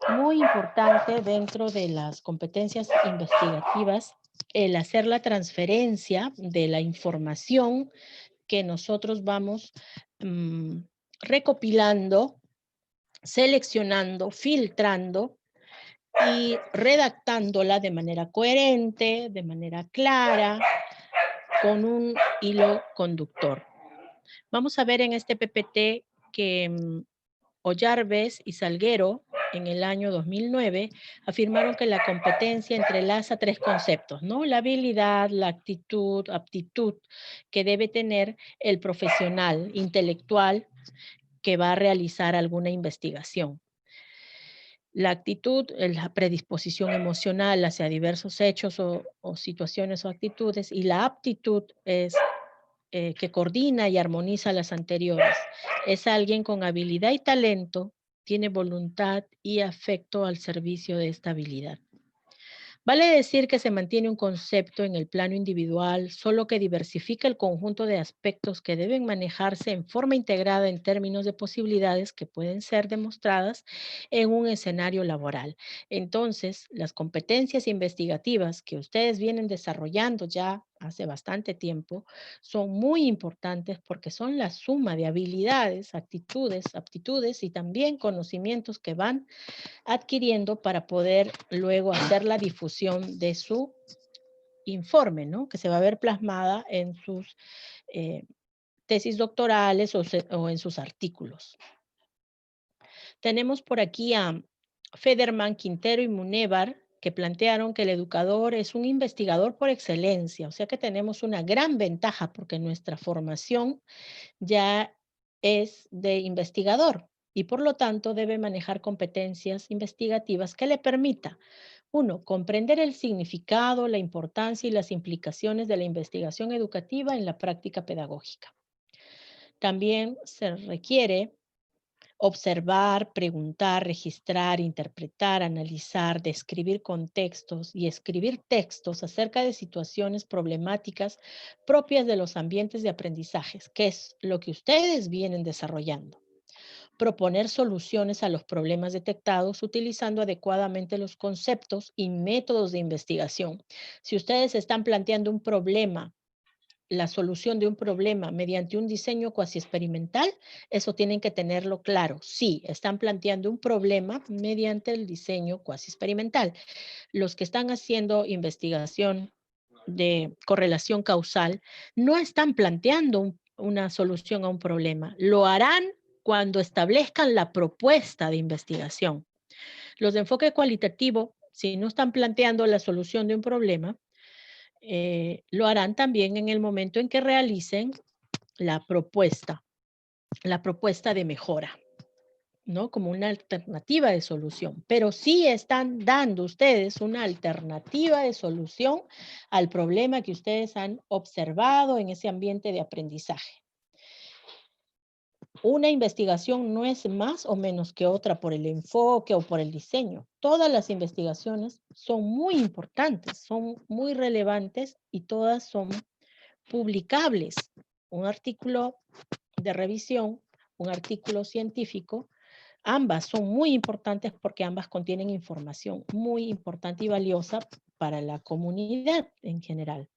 Muy importante dentro de las competencias investigativas el hacer la transferencia de la información que nosotros vamos recopilando, seleccionando, filtrando y redactándola de manera coherente, de manera clara, con un hilo conductor. Vamos a ver en este PPT que Ollarves y Salguero en el año 2009 afirmaron que la competencia entrelaza tres conceptos, ¿no? La habilidad, la actitud, aptitud que debe tener el profesional intelectual que va a realizar alguna investigación. La actitud, la predisposición emocional hacia diversos hechos o situaciones o actitudes, y la aptitud es que coordina y armoniza las anteriores. Es alguien con habilidad y talento, tiene voluntad y afecto al servicio de esta habilidad. Vale decir que se mantiene un concepto en el plano individual, solo que diversifica el conjunto de aspectos que deben manejarse en forma integrada en términos de posibilidades que pueden ser demostradas en un escenario laboral. Entonces, las competencias investigativas que ustedes vienen desarrollando ya hace bastante tiempo, son muy importantes porque son la suma de habilidades, actitudes, aptitudes y también conocimientos que van adquiriendo para poder luego hacer la difusión de su informe, ¿no? Que se va a ver plasmada en sus tesis doctorales o en sus artículos. Tenemos por aquí a Federman, Quintero y Munevar, que plantearon que el educador es un investigador por excelencia, o sea que tenemos una gran ventaja porque nuestra formación ya es de investigador y por lo tanto debe manejar competencias investigativas que le permita, uno, comprender el significado, la importancia y las implicaciones de la investigación educativa en la práctica pedagógica. También se requiere observar, preguntar, registrar, interpretar, analizar, describir contextos y escribir textos acerca de situaciones problemáticas propias de los ambientes de aprendizajes, que es lo que ustedes vienen desarrollando. Proponer soluciones a los problemas detectados utilizando adecuadamente los conceptos y métodos de investigación. Si ustedes están planteando un problema, la solución de un problema mediante un diseño cuasi experimental, eso tienen que tenerlo claro. Sí, están planteando un problema mediante el diseño cuasi experimental. Los que están haciendo investigación de correlación causal no están planteando una solución a un problema. Lo harán cuando establezcan la propuesta de investigación. Los de enfoque cualitativo, si no están planteando la solución de un problema, lo harán también en el momento en que realicen la propuesta de mejora. ¿no? Como una alternativa de solución, pero sí están dando ustedes una alternativa de solución al problema que ustedes han observado en ese ambiente de aprendizaje. Una investigación no es más o menos que otra por el enfoque o por el diseño. Todas las investigaciones son muy importantes, son muy relevantes y todas son publicables. Un artículo de revisión, un artículo científico, ambas son muy importantes porque ambas contienen información muy importante y valiosa para la comunidad en general.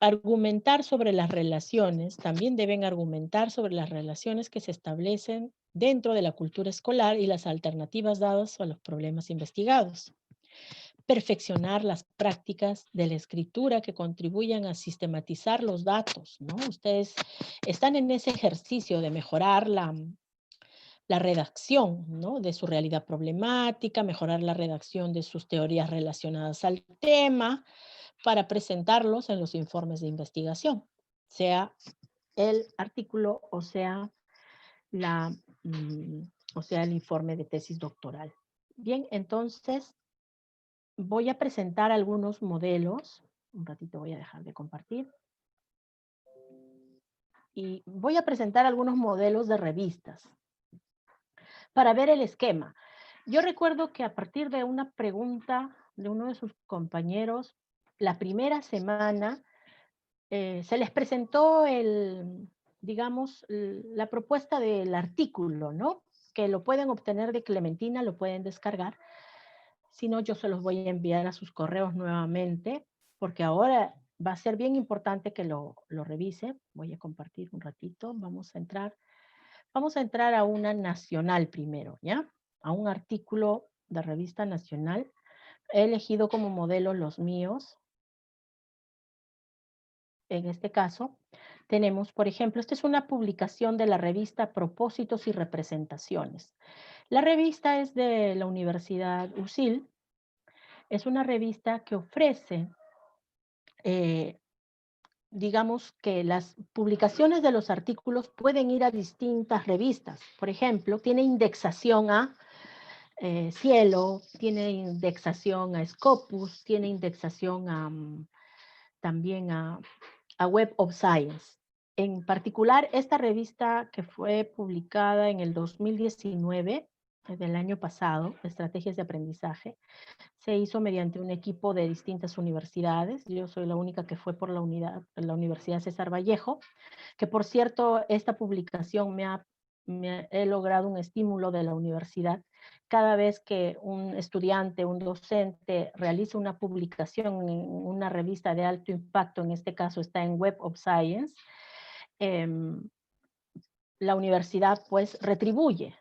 Argumentar sobre las relaciones, también deben argumentar sobre las relaciones que se establecen dentro de la cultura escolar y las alternativas dadas a los problemas investigados. Perfeccionar las prácticas de la escritura que contribuyan a sistematizar los datos, ¿no? Ustedes están en ese ejercicio de mejorar la redacción, ¿no? De su realidad problemática, mejorar la redacción de sus teorías relacionadas al tema, para presentarlos en los informes de investigación, sea el artículo o sea, el informe de tesis doctoral. Bien, entonces voy a presentar algunos modelos. Un ratito voy a dejar de compartir. Y voy a presentar algunos modelos de revistas para ver el esquema. Yo recuerdo que a partir de una pregunta de uno de sus compañeros, la primera semana se les presentó digamos, la propuesta del artículo, ¿no? Que lo pueden obtener de Clementina, lo pueden descargar. Si no, yo se los voy a enviar a sus correos nuevamente, porque ahora va a ser bien importante que lo revise. Voy a compartir un ratito. Vamos a entrar a una nacional primero, ¿ya? A un artículo de revista nacional. He elegido como modelo los míos. En este caso, tenemos, por ejemplo, esta es una publicación de la revista Propósitos y Representaciones. La revista es de la Universidad USIL. Es una revista que ofrece, digamos que las publicaciones de los artículos pueden ir a distintas revistas. Por ejemplo, tiene indexación a Cielo, tiene indexación a Scopus, tiene indexación también a Web of Science. En particular, esta revista que fue publicada en el 2019, del año pasado, Estrategias de Aprendizaje, se hizo mediante un equipo de distintas universidades. Yo soy la única que fue por la Universidad César Vallejo, que por cierto, esta publicación he logrado un estímulo de la universidad. Cada vez que un estudiante, un docente realiza una publicación en una revista de alto impacto, en este caso está en Web of Science, la universidad pues retribuye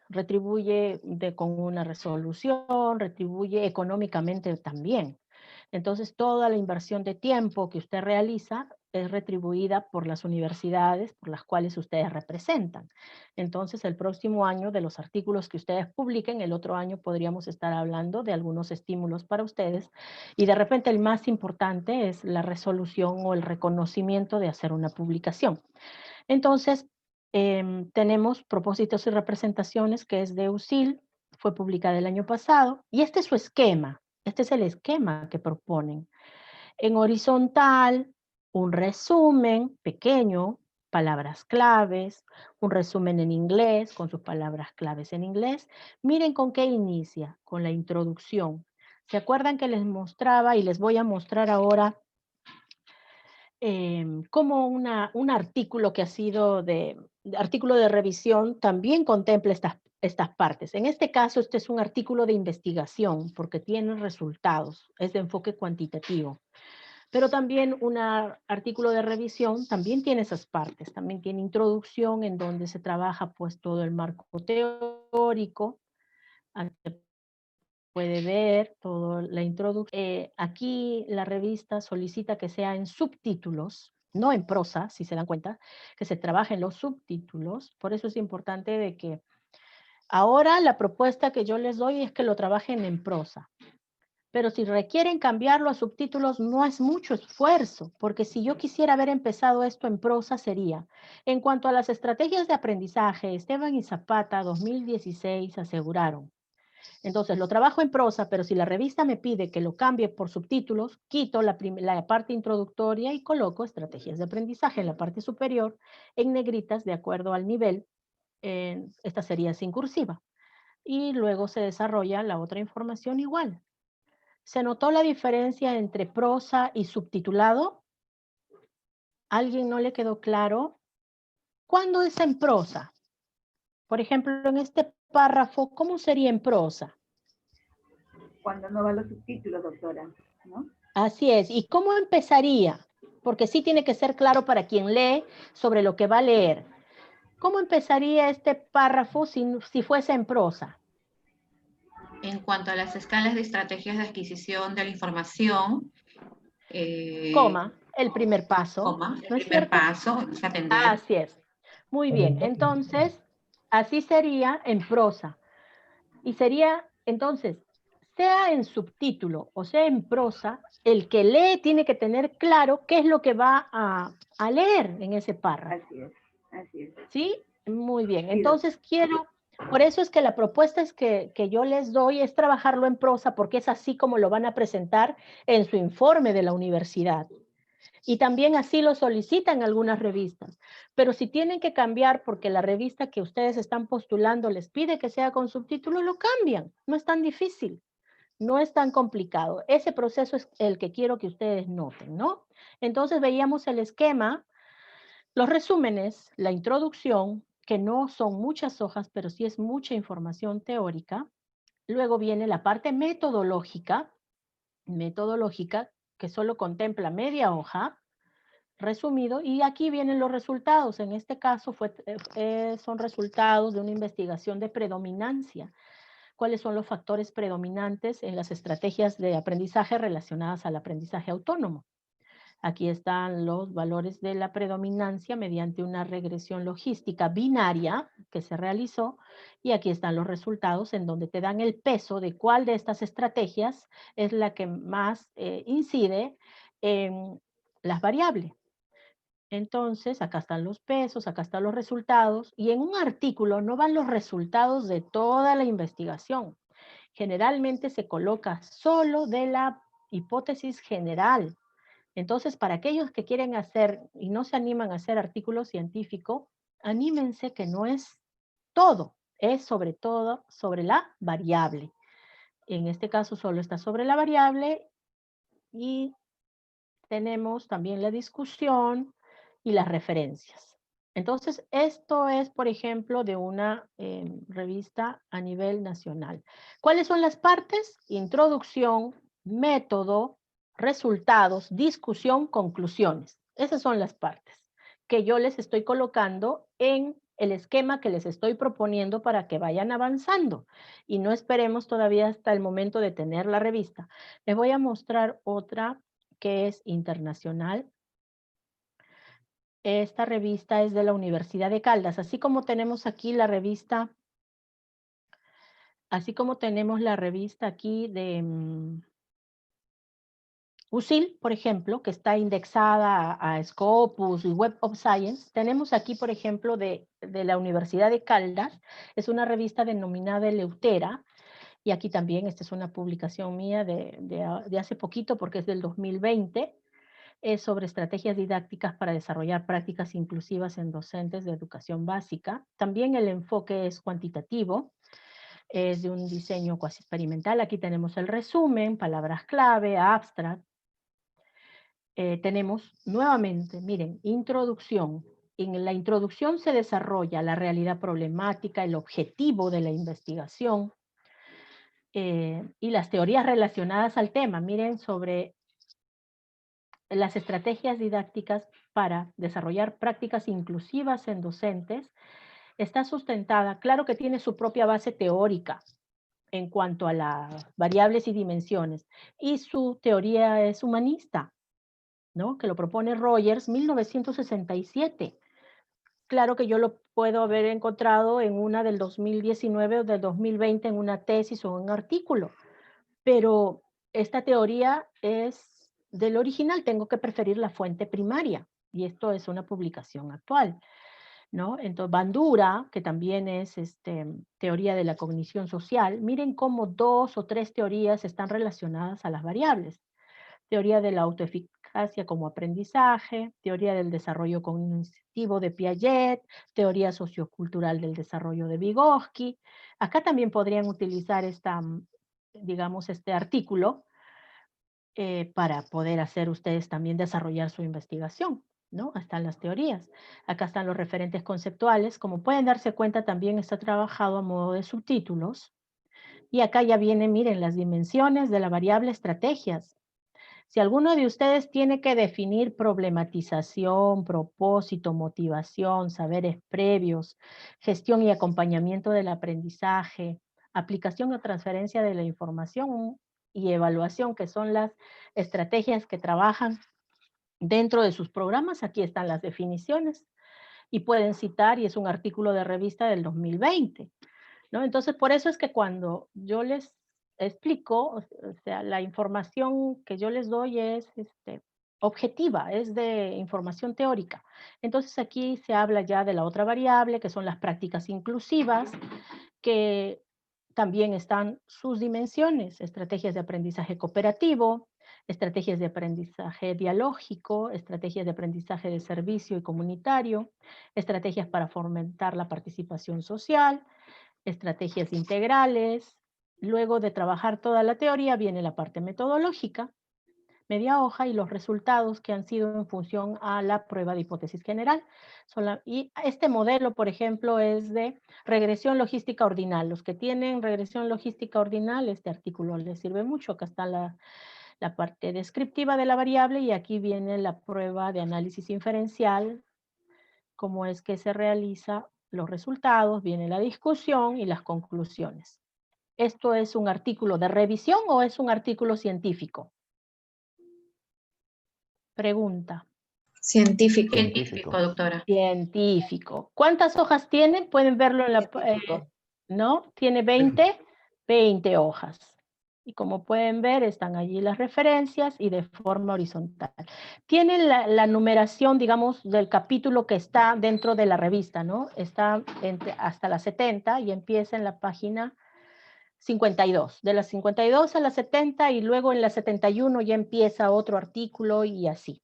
con una resolución, retribuye económicamente también. Entonces toda la inversión de tiempo que usted realiza es retribuida por las universidades por las cuales ustedes representan. Entonces el próximo año, de los artículos que ustedes publiquen, el otro año podríamos estar hablando de algunos estímulos para ustedes, y de repente el más importante es la resolución o el reconocimiento de hacer una publicación. Entonces tenemos Propósitos y Representaciones, que es de USIL, fue publicada el año pasado, y este es su esquema. Este es el esquema que proponen. En horizontal, un resumen pequeño, palabras claves, un resumen en inglés, con sus palabras claves en inglés. Miren con qué inicia, con la introducción. ¿Se acuerdan que les mostraba, y les voy a mostrar ahora, como un artículo que ha sido artículo de revisión también contempla estas partes? En este caso, este es un artículo de investigación porque tiene resultados, es de enfoque cuantitativo. Pero también un artículo de revisión también tiene esas partes, también tiene introducción en donde se trabaja pues todo el marco teórico, puede ver toda la introducción. Aquí la revista solicita que sea en subtítulos, no en prosa, si se dan cuenta, que se trabaje en los subtítulos. Por eso es importante de que ahora la propuesta que yo les doy es que lo trabajen en prosa. Pero si requieren cambiarlo a subtítulos, no es mucho esfuerzo, porque si yo quisiera haber empezado esto en prosa sería, en cuanto a las estrategias de aprendizaje, Esteban y Zapata 2016 aseguraron. Entonces lo trabajo en prosa, pero si la revista me pide que lo cambie por subtítulos, quito la parte introductoria y coloco estrategias de aprendizaje en la parte superior, en negritas de acuerdo al nivel. Esta sería sin cursiva. Y luego se desarrolla la otra información igual. ¿Se notó la diferencia entre prosa y subtitulado? ¿Alguien no le quedó claro? ¿Cuándo es en prosa? Por ejemplo, en este párrafo, ¿cómo sería en prosa? Cuando no van los subtítulos, doctora, ¿no? Así es. ¿Y cómo empezaría? Porque sí tiene que ser claro para quien lee sobre lo que va a leer. ¿Cómo empezaría este párrafo si fuese en prosa? En cuanto a las escalas de estrategias de adquisición de la información, Coma, el primer paso, coma, ¿no el es primer cierto? paso es atender. Así es. Muy bien. Entonces, así sería en prosa. Y sería, entonces, sea en subtítulo o sea en prosa, el que lee tiene que tener claro qué es lo que va a leer en ese párrafo. Así es, así es. ¿Sí? Muy bien. Entonces por eso es que la propuesta es que yo les doy es trabajarlo en prosa, porque es así como lo van a presentar en su informe de la universidad. Y también así lo solicitan algunas revistas. Pero si tienen que cambiar porque la revista que ustedes están postulando les pide que sea con subtítulo, lo cambian. No es tan difícil, no es tan complicado. Ese proceso es el que quiero que ustedes noten, ¿no? Entonces veíamos el esquema, los resúmenes, la introducción, que no son muchas hojas, pero sí es mucha información teórica. Luego viene la parte metodológica, que solo contempla media hoja, resumido, y aquí vienen los resultados. En este caso son resultados de una investigación de predominancia. ¿Cuáles son los factores predominantes en las estrategias de aprendizaje relacionadas al aprendizaje autónomo? Aquí están los valores de la predominancia mediante una regresión logística binaria que se realizó, y aquí están los resultados en donde te dan el peso de cuál de estas estrategias es la que más incide en las variables. Entonces, acá están los pesos, acá están los resultados, y en un artículo no van los resultados de toda la investigación. Generalmente se coloca solo de la hipótesis general. Entonces, para aquellos que quieren hacer y no se animan a hacer artículo científico, anímense que no es todo, es sobre todo sobre la variable. En este caso solo está sobre la variable, y tenemos también la discusión y las referencias. Entonces, esto es, por ejemplo, de una revista a nivel nacional. ¿Cuáles son las partes? Introducción, método, resultados, discusión, conclusiones. Esas son las partes que yo les estoy colocando en el esquema que les estoy proponiendo para que vayan avanzando. Y no esperemos todavía hasta el momento de tener la revista. Les voy a mostrar otra que es internacional. Esta revista es de la Universidad de Caldas, así como tenemos aquí la revista, aquí de USIL, por ejemplo, que está indexada a Scopus y Web of Science. Tenemos aquí, por ejemplo, de la Universidad de Caldas, es una revista denominada Eleutera, y aquí también, esta es una publicación mía de hace poquito porque es del 2020, es sobre estrategias didácticas para desarrollar prácticas inclusivas en docentes de educación básica. También el enfoque es cuantitativo, es de un diseño cuasi experimental. Aquí tenemos el resumen, palabras clave, abstract. Tenemos nuevamente, miren, introducción. En la introducción se desarrolla la realidad problemática, el objetivo de la investigación y las teorías relacionadas al tema. Miren, sobre las estrategias didácticas para desarrollar prácticas inclusivas en docentes, está sustentada, claro que tiene su propia base teórica en cuanto a las variables y dimensiones, y su teoría es humanista, ¿no? Que lo propone Rogers, 1967. Claro que yo lo puedo haber encontrado en una del 2019 o del 2020 en una tesis o un artículo, pero esta teoría es del original, tengo que preferir la fuente primaria, y esto es una publicación actual, ¿no? Entonces, Bandura, que también es teoría de la cognición social, miren cómo 2 o 3 teorías están relacionadas a las variables. Teoría de la autoeficacia como aprendizaje, teoría del desarrollo cognitivo de Piaget, teoría sociocultural del desarrollo de Vygotsky. Acá también podrían utilizar digamos, este artículo para poder hacer ustedes también desarrollar su investigación, ¿no? Están las teorías. Acá están los referentes conceptuales. Como pueden darse cuenta, también está trabajado a modo de subtítulos. Y acá ya vienen, miren, las dimensiones de la variable estrategias. Si alguno de ustedes tiene que definir problematización, propósito, motivación, saberes previos, gestión y acompañamiento del aprendizaje, aplicación o transferencia de la información y evaluación, que son las estrategias que trabajan dentro de sus programas, aquí están las definiciones y pueden citar, y es un artículo de revista del 2020, ¿no? Entonces, por eso es que cuando yo les explico, o sea, la información que yo les doy es objetiva, es de información teórica. Entonces, aquí se habla ya de la otra variable, que son las prácticas inclusivas, que también están sus dimensiones, estrategias de aprendizaje cooperativo, estrategias de aprendizaje dialógico, estrategias de aprendizaje de servicio y comunitario, estrategias para fomentar la participación social, estrategias integrales. Luego de trabajar toda la teoría viene la parte metodológica, media hoja, y los resultados que han sido en función a la prueba de hipótesis general. Y este modelo, por ejemplo, es de regresión logística ordinal. Los que tienen regresión logística ordinal, este artículo les sirve mucho. Acá está la parte descriptiva de la variable y aquí viene la prueba de análisis inferencial, cómo es que se realiza los resultados, viene la discusión y las conclusiones. ¿Esto es un artículo de revisión o es un artículo científico? Pregunta. Científico. Científico. Científico, doctora. Científico. ¿Cuántas hojas tiene? Pueden verlo en la... ¿no? Tiene 20 hojas. Y como pueden ver, están allí las referencias y de forma horizontal. Tiene la numeración, digamos, del capítulo que está dentro de la revista, ¿no? Está hasta la 70 y empieza en la página 52. De las 52 a la 70 y luego en la 71 ya empieza otro artículo y así.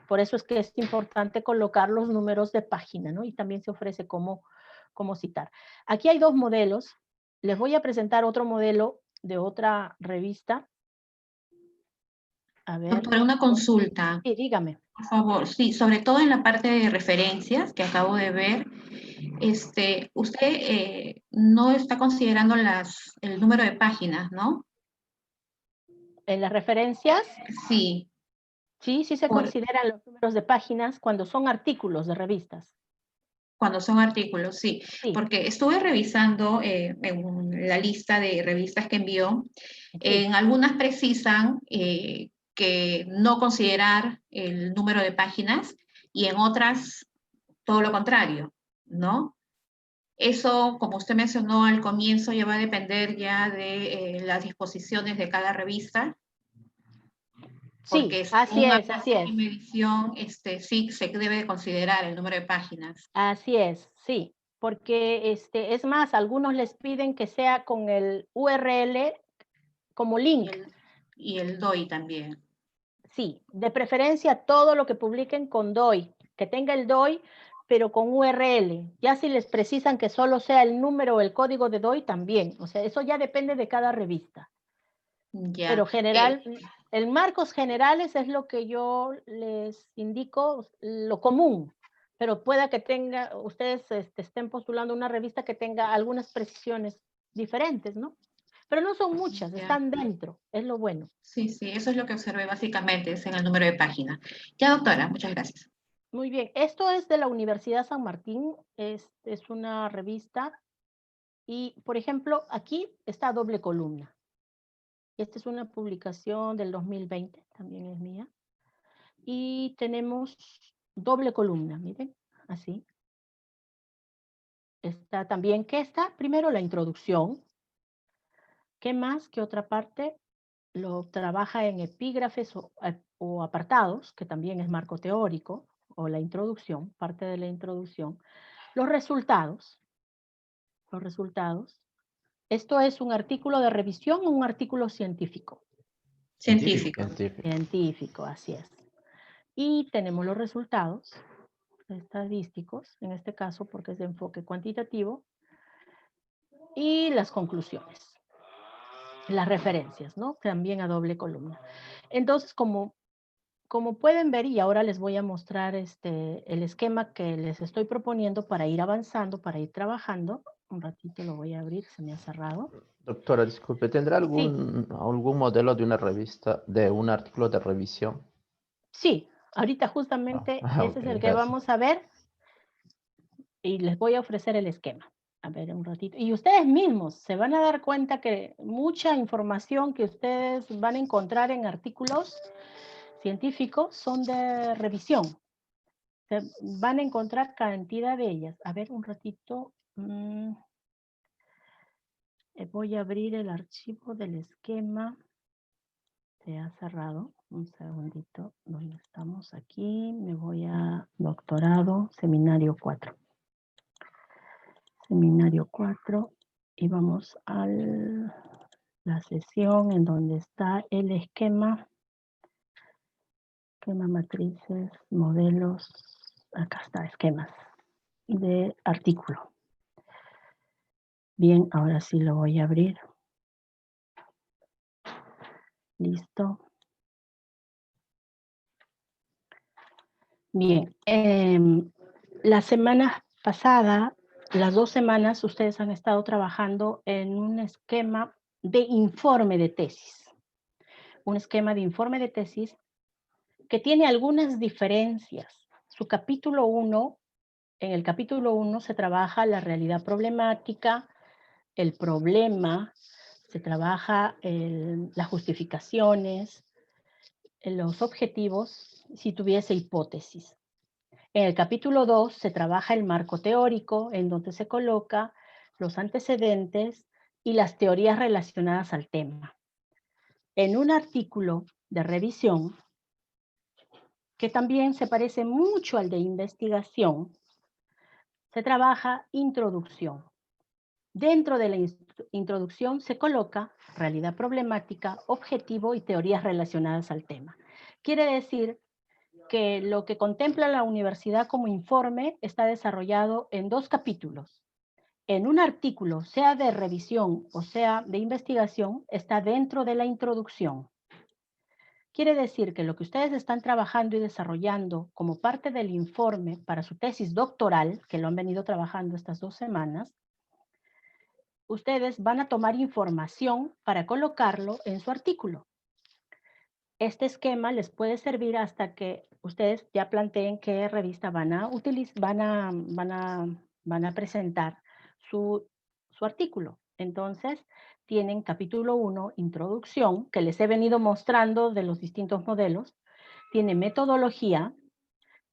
Por eso es que es importante colocar los números de página, ¿no? Y también se ofrece cómo citar. Aquí hay 2 modelos. Les voy a presentar otro modelo de otra revista. A ver. Doctora, una consulta. Sí, dígame. Por favor, sí, sobre todo en la parte de referencias que acabo de ver, usted no está considerando el número de páginas, ¿no? En las referencias, Sí. sí se consideran los números de páginas cuando son artículos de revistas. Cuando son artículos, sí. Porque estuve revisando en la lista de revistas que envió. Sí. En algunas precisan que no considerar el número de páginas y en otras todo lo contrario, ¿no? Eso, como usted mencionó al comienzo, ya va a depender ya de las disposiciones de cada revista. Porque sí, así es. En medición, sí se debe considerar el número de páginas. Así es, sí. Porque es más, algunos les piden que sea con el URL como link. Y el DOI también. Sí, de preferencia todo lo que publiquen con DOI, que tenga el DOI, pero con URL. Ya si les precisan que solo sea el número o el código de DOI, también. O sea, eso ya depende de cada revista. Ya. Pero el marcos generales es lo que yo les indico, lo común. Pero pueda que ustedes estén postulando una revista que tenga algunas precisiones diferentes, ¿no? Pero no son muchas, están dentro, es lo bueno. Sí, eso es lo que observé básicamente, es en el número de páginas. Ya, doctora, muchas gracias. Muy bien, esto es de la Universidad San Martín, es una revista y, por ejemplo, aquí está doble columna. Esta es una publicación del 2020, también es mía. Y tenemos doble columna, miren, así. Está también, ¿qué está? Primero la introducción. ¿Qué más? ¿Qué otra parte? lo trabaja en epígrafes o apartados, que también es marco teórico, o la introducción, parte de la introducción. Los resultados. Esto es un artículo de revisión o un artículo científico. Científico. Científico, así es. Y tenemos los resultados estadísticos, en este caso porque es de enfoque cuantitativo, y las conclusiones, las referencias, ¿no? También a doble columna. Entonces, como pueden ver, y ahora les voy a mostrar el esquema que les estoy proponiendo para ir avanzando, para ir trabajando. Un ratito lo voy a abrir, se me ha cerrado. Doctora, disculpe, ¿tendrá algún modelo de una revista, de un artículo de revisión? Sí, ahorita justamente ese Ok, es el que gracias. vamos a ver y les voy a ofrecer el esquema. A ver, un ratito. Y ustedes mismos se van a dar cuenta que mucha información que ustedes van a encontrar en artículos científicos son de revisión. Se van a encontrar cantidad de ellas. A ver, un ratito. Voy a abrir el archivo del esquema. Se ha cerrado. Un segundito. ¿Dónde estamos? Aquí. Me voy a doctorado, seminario 4. Seminario 4. Y vamos a la sesión en donde está el esquema. Esquema, matrices, modelos. Acá está, esquemas de artículo. Bien, ahora sí lo voy a abrir. Listo. Bien, la semana pasada, las 2 semanas, ustedes han estado trabajando en un esquema de informe de tesis. Un esquema de informe de tesis que tiene algunas diferencias. Su capítulo 1, en el capítulo 1 se trabaja la realidad problemática, el problema, se trabaja las justificaciones, los objetivos, si tuviese hipótesis. En el capítulo 2 se trabaja el marco teórico, en donde se coloca los antecedentes y las teorías relacionadas al tema. En un artículo de revisión, que también se parece mucho al de investigación, se trabaja introducción. Dentro de la introducción se coloca realidad problemática, objetivo y teorías relacionadas al tema. Quiere decir que lo que contempla la universidad como informe está desarrollado en 2 capítulos. En un artículo, sea de revisión o sea de investigación, está dentro de la introducción. Quiere decir que lo que ustedes están trabajando y desarrollando como parte del informe para su tesis doctoral, que lo han venido trabajando estas 2 semanas, ustedes van a tomar información para colocarlo en su artículo. Este esquema les puede servir hasta que ustedes ya planteen qué revista van a presentar su artículo. Entonces, tienen capítulo 1, introducción, que les he venido mostrando de los distintos modelos. Tiene metodología,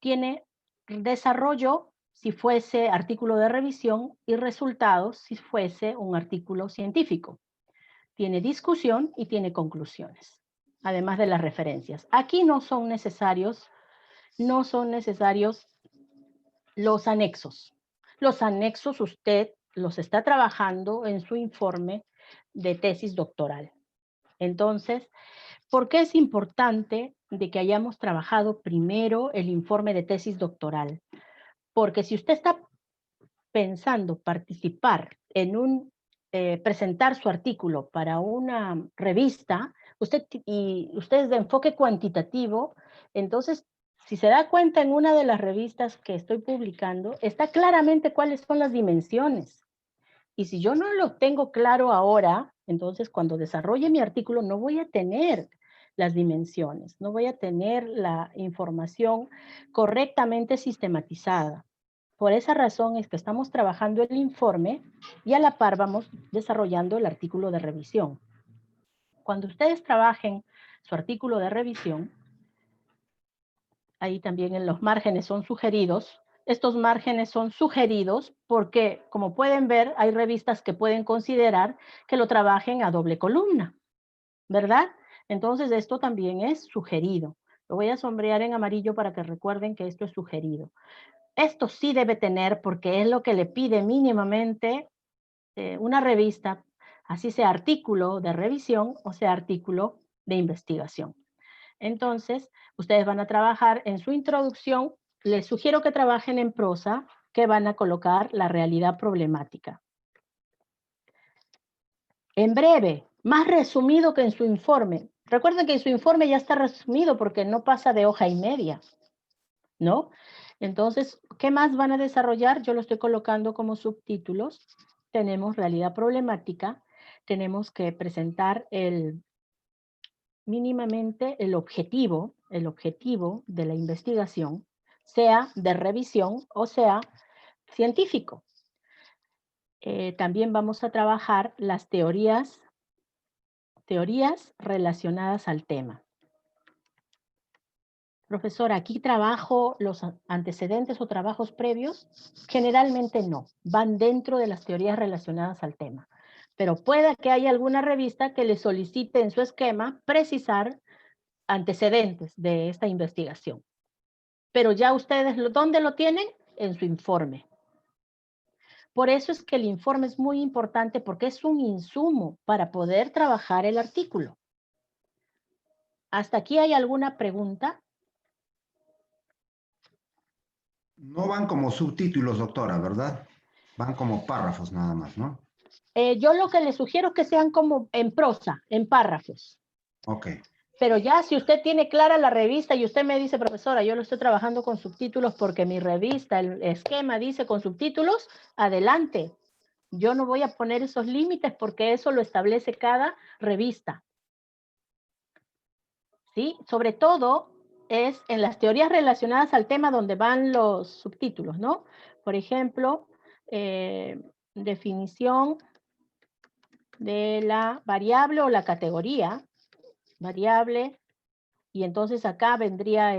tiene desarrollo, si fuese artículo de revisión, y resultados, si fuese un artículo científico. Tiene discusión y tiene conclusiones, además de las referencias. Aquí no son necesarios los anexos. Los anexos usted los está trabajando en su informe de tesis doctoral. Entonces, ¿por qué es importante de que hayamos trabajado primero el informe de tesis doctoral? Porque si usted está pensando participar en presentar su artículo para una revista, usted es de enfoque cuantitativo, entonces, si se da cuenta en una de las revistas que estoy publicando, está claramente cuáles son las dimensiones. Y si yo no lo tengo claro ahora, entonces cuando desarrolle mi artículo no voy a tener las dimensiones, no voy a tener la información correctamente sistematizada. Por esa razón es que estamos trabajando el informe y a la par vamos desarrollando el artículo de revisión. Cuando ustedes trabajen su artículo de revisión, ahí también en los márgenes son sugeridos. Estos márgenes son sugeridos porque, como pueden ver, hay revistas que pueden considerar que lo trabajen a doble columna, ¿verdad? Entonces, esto también es sugerido. Lo voy a sombrear en amarillo para que recuerden que esto es sugerido. Esto sí debe tener, porque es lo que le pide mínimamente una revista, así sea artículo de revisión o sea artículo de investigación. Entonces, ustedes van a trabajar en su introducción, les sugiero que trabajen en prosa, que van a colocar la realidad problemática. En breve, más resumido que en su informe. Recuerden que en su informe ya está resumido porque no pasa de hoja y media, ¿no? Entonces, ¿qué más van a desarrollar? Yo lo estoy colocando como subtítulos. Tenemos realidad problemática, tenemos que presentar mínimamente el objetivo de la investigación, sea de revisión o sea científico. También vamos a trabajar las teorías relacionadas al tema. Profesora, ¿aquí trabajo los antecedentes o trabajos previos? Generalmente no, van dentro de las teorías relacionadas al tema. Pero pueda que haya alguna revista que le solicite en su esquema precisar antecedentes de esta investigación. Pero ya ustedes, ¿dónde lo tienen? En su informe. Por eso es que el informe es muy importante porque es un insumo para poder trabajar el artículo. ¿Hasta aquí hay alguna pregunta? No van como subtítulos, doctora, ¿verdad? Van como párrafos nada más, ¿no? Yo lo que les sugiero es que sean como en prosa, en párrafos. Ok. Pero ya si usted tiene clara la revista y usted me dice, profesora, yo lo estoy trabajando con subtítulos porque mi revista, el esquema dice con subtítulos, adelante. Yo no voy a poner esos límites porque eso lo establece cada revista. ¿Sí? Sobre todo es en las teorías relacionadas al tema donde van los subtítulos, ¿no? Por ejemplo, definición de la variable o la categoría, variable, y entonces acá vendría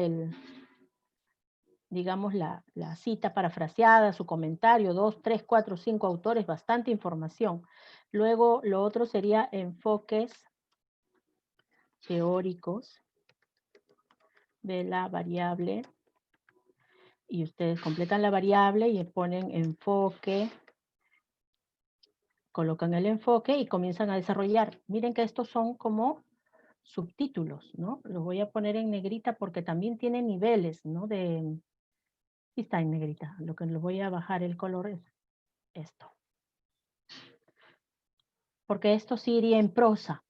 digamos, la cita parafraseada, su comentario, 2, 3, 4, 5 autores, bastante información. Luego, lo otro sería enfoques teóricos de la variable, y ustedes completan la variable y ponen enfoque, colocan el enfoque y comienzan a desarrollar. Miren que estos son como subtítulos, ¿no? Los voy a poner en negrita porque también tiene niveles, ¿no? Sí está en negrita. Lo que le voy a bajar el color es esto. Porque esto sí iría en prosa,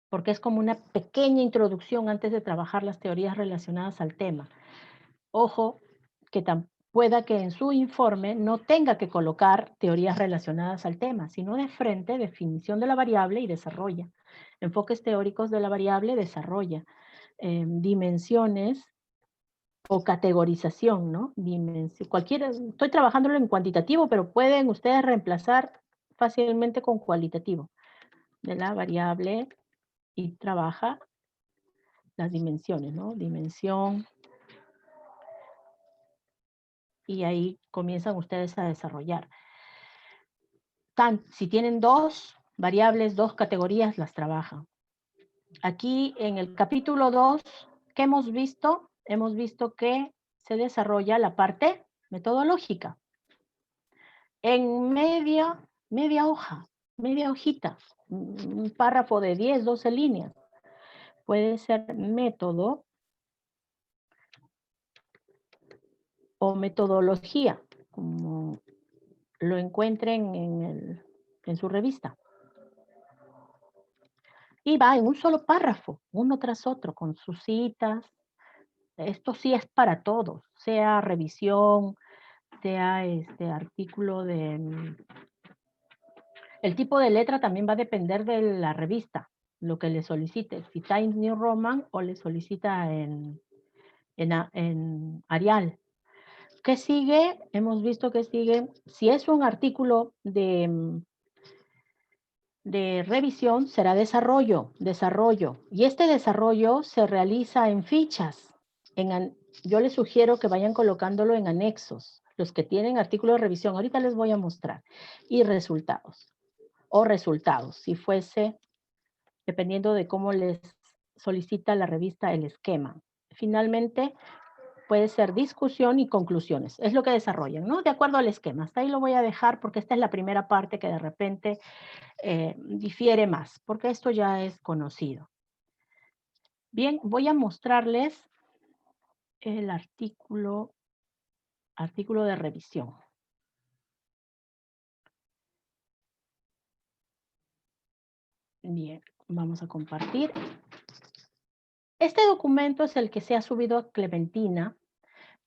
porque es como una pequeña introducción antes de trabajar las teorías relacionadas al tema. Ojo, que pueda que en su informe no tenga que colocar teorías relacionadas al tema, sino de frente, definición de la variable y desarrolla. Enfoques teóricos de la variable, desarrolla. Dimensiones o categorización, ¿no? Estoy trabajándolo en cuantitativo, pero pueden ustedes reemplazar fácilmente con cualitativo de la variable y trabaja las dimensiones, ¿no? Dimensión. Y ahí comienzan ustedes a desarrollar. Si tienen dos variables, dos categorías, las trabajan. Aquí en el capítulo 2, ¿qué hemos visto? Hemos visto que se desarrolla la parte metodológica. En media hoja, media hojita, un párrafo de 10, 12 líneas. Puede ser método o metodología, como lo encuentren en su revista. Y va en un solo párrafo, uno tras otro, con sus citas. Esto sí es para todos, sea revisión, sea artículo de... El tipo de letra también va a depender de la revista, lo que le solicite. Si Times New Roman o le solicita en Arial. ¿Qué sigue? Hemos visto que sigue, si es un artículo de revisión, será desarrollo. Y este desarrollo se realiza en fichas. Yo les sugiero que vayan colocándolo en anexos, los que tienen artículos de revisión. Ahorita les voy a mostrar. Y resultados. O resultados, si fuese, dependiendo de cómo les solicita la revista el esquema. Finalmente, puede ser discusión y conclusiones. Es lo que desarrollan, ¿no? De acuerdo al esquema. Hasta ahí lo voy a dejar porque esta es la primera parte que de repente difiere más, porque esto ya es conocido. Bien, voy a mostrarles el artículo de revisión. Bien, vamos a compartir. Este documento es el que se ha subido a Clementina.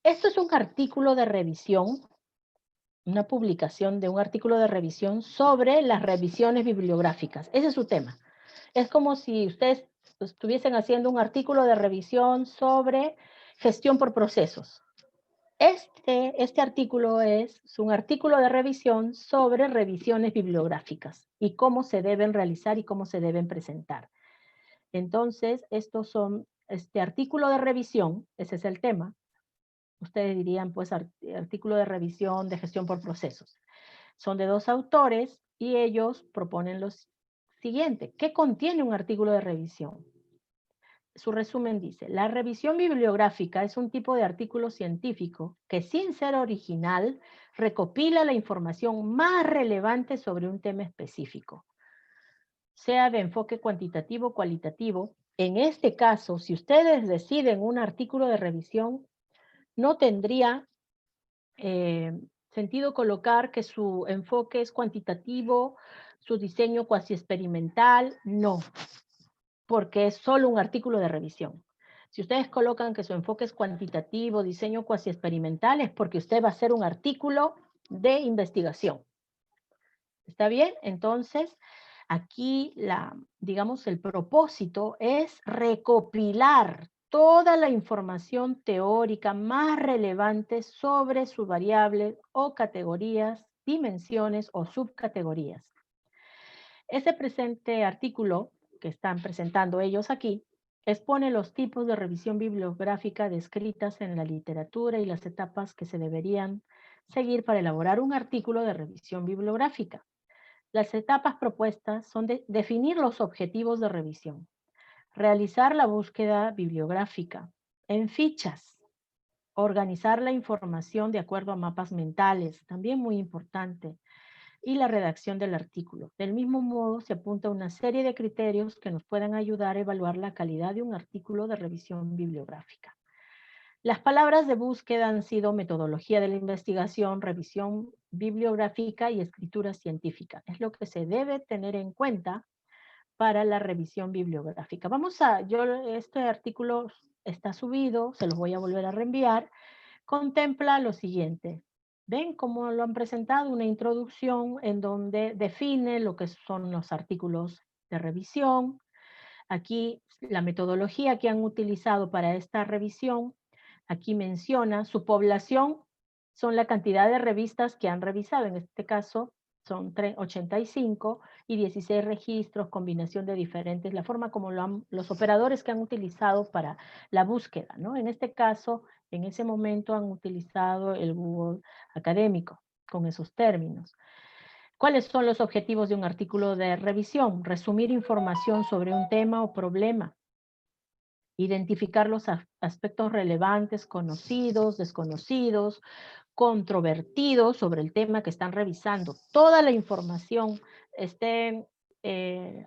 Esto es un artículo de revisión, una publicación de un artículo de revisión sobre las revisiones bibliográficas. Ese es su tema. Es como si ustedes estuviesen haciendo un artículo de revisión sobre gestión por procesos. Este artículo es un artículo de revisión sobre revisiones bibliográficas y cómo se deben realizar y cómo se deben presentar. Entonces, estos son, este artículo de revisión, ese es el tema. Ustedes dirían, pues, artículo de revisión de gestión por procesos. Son de 2 autores y ellos proponen lo siguiente. ¿Qué contiene un artículo de revisión? Su resumen dice, la revisión bibliográfica es un tipo de artículo científico que sin ser original recopila la información más relevante sobre un tema específico, sea de enfoque cuantitativo o cualitativo. En este caso, si ustedes deciden un artículo de revisión, no tendría sentido colocar que su enfoque es cuantitativo, su diseño cuasi experimental, no, porque es solo un artículo de revisión. Si ustedes colocan que su enfoque es cuantitativo, diseño cuasi experimental, es porque usted va a hacer un artículo de investigación. ¿Está bien? Entonces, aquí, digamos, el propósito es recopilar toda la información teórica más relevante sobre sus variables o categorías, dimensiones o subcategorías. Ese presente artículo que están presentando ellos aquí expone los tipos de revisión bibliográfica descritas en la literatura y las etapas que se deberían seguir para elaborar un artículo de revisión bibliográfica. Las etapas propuestas son definir los objetivos de revisión, realizar la búsqueda bibliográfica en fichas, organizar la información de acuerdo a mapas mentales, también muy importante, y la redacción del artículo. Del mismo modo, se apunta una serie de criterios que nos puedan ayudar a evaluar la calidad de un artículo de revisión bibliográfica. Las palabras de búsqueda han sido metodología de la investigación, revisión bibliográfica y escritura científica. Es lo que se debe tener en cuenta para la revisión bibliográfica. Este artículo está subido, se los voy a volver a reenviar. Contempla lo siguiente. ¿Ven cómo lo han presentado? Una introducción en donde define lo que son los artículos de revisión. Aquí la metodología que han utilizado para esta revisión. Aquí menciona su población, son la cantidad de revistas que han revisado. En este caso son 85 y 16 registros, combinación de diferentes, la forma como los operadores que han utilizado para la búsqueda, ¿no? En este caso, en ese momento han utilizado el Google académico con esos términos. ¿Cuáles son los objetivos de un artículo de revisión? Resumir información sobre un tema o problema. Identificar los aspectos relevantes, conocidos, desconocidos, controvertidos sobre el tema que están revisando. Toda la información esté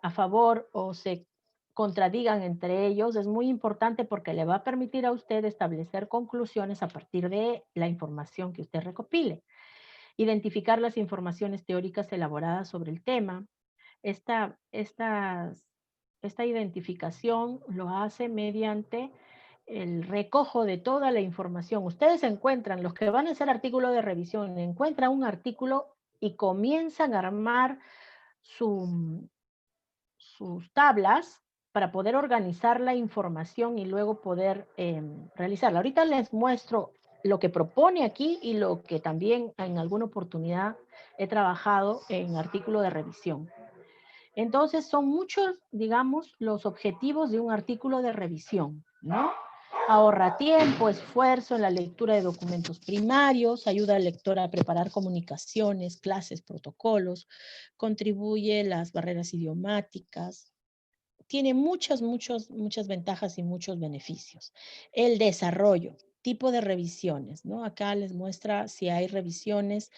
a favor o se contradigan entre ellos, es muy importante porque le va a permitir a usted establecer conclusiones a partir de la información que usted recopile. Identificar las informaciones teóricas elaboradas sobre el tema. Esta identificación lo hace mediante el recojo de toda la información. Ustedes encuentran, los que van a hacer artículo de revisión, encuentran un artículo y comienzan a armar sus tablas para poder organizar la información y luego poder realizarla. Ahorita les muestro lo que propone aquí y lo que también en alguna oportunidad he trabajado en artículo de revisión. Entonces son muchos, digamos, los objetivos de un artículo de revisión, ¿no? Ahorra tiempo, esfuerzo en la lectura de documentos primarios, ayuda al lector a preparar comunicaciones, clases, protocolos, contribuye a las barreras idiomáticas, tiene muchas ventajas y muchos beneficios. El desarrollo, tipo de revisiones, ¿no? Acá les muestra si hay revisiones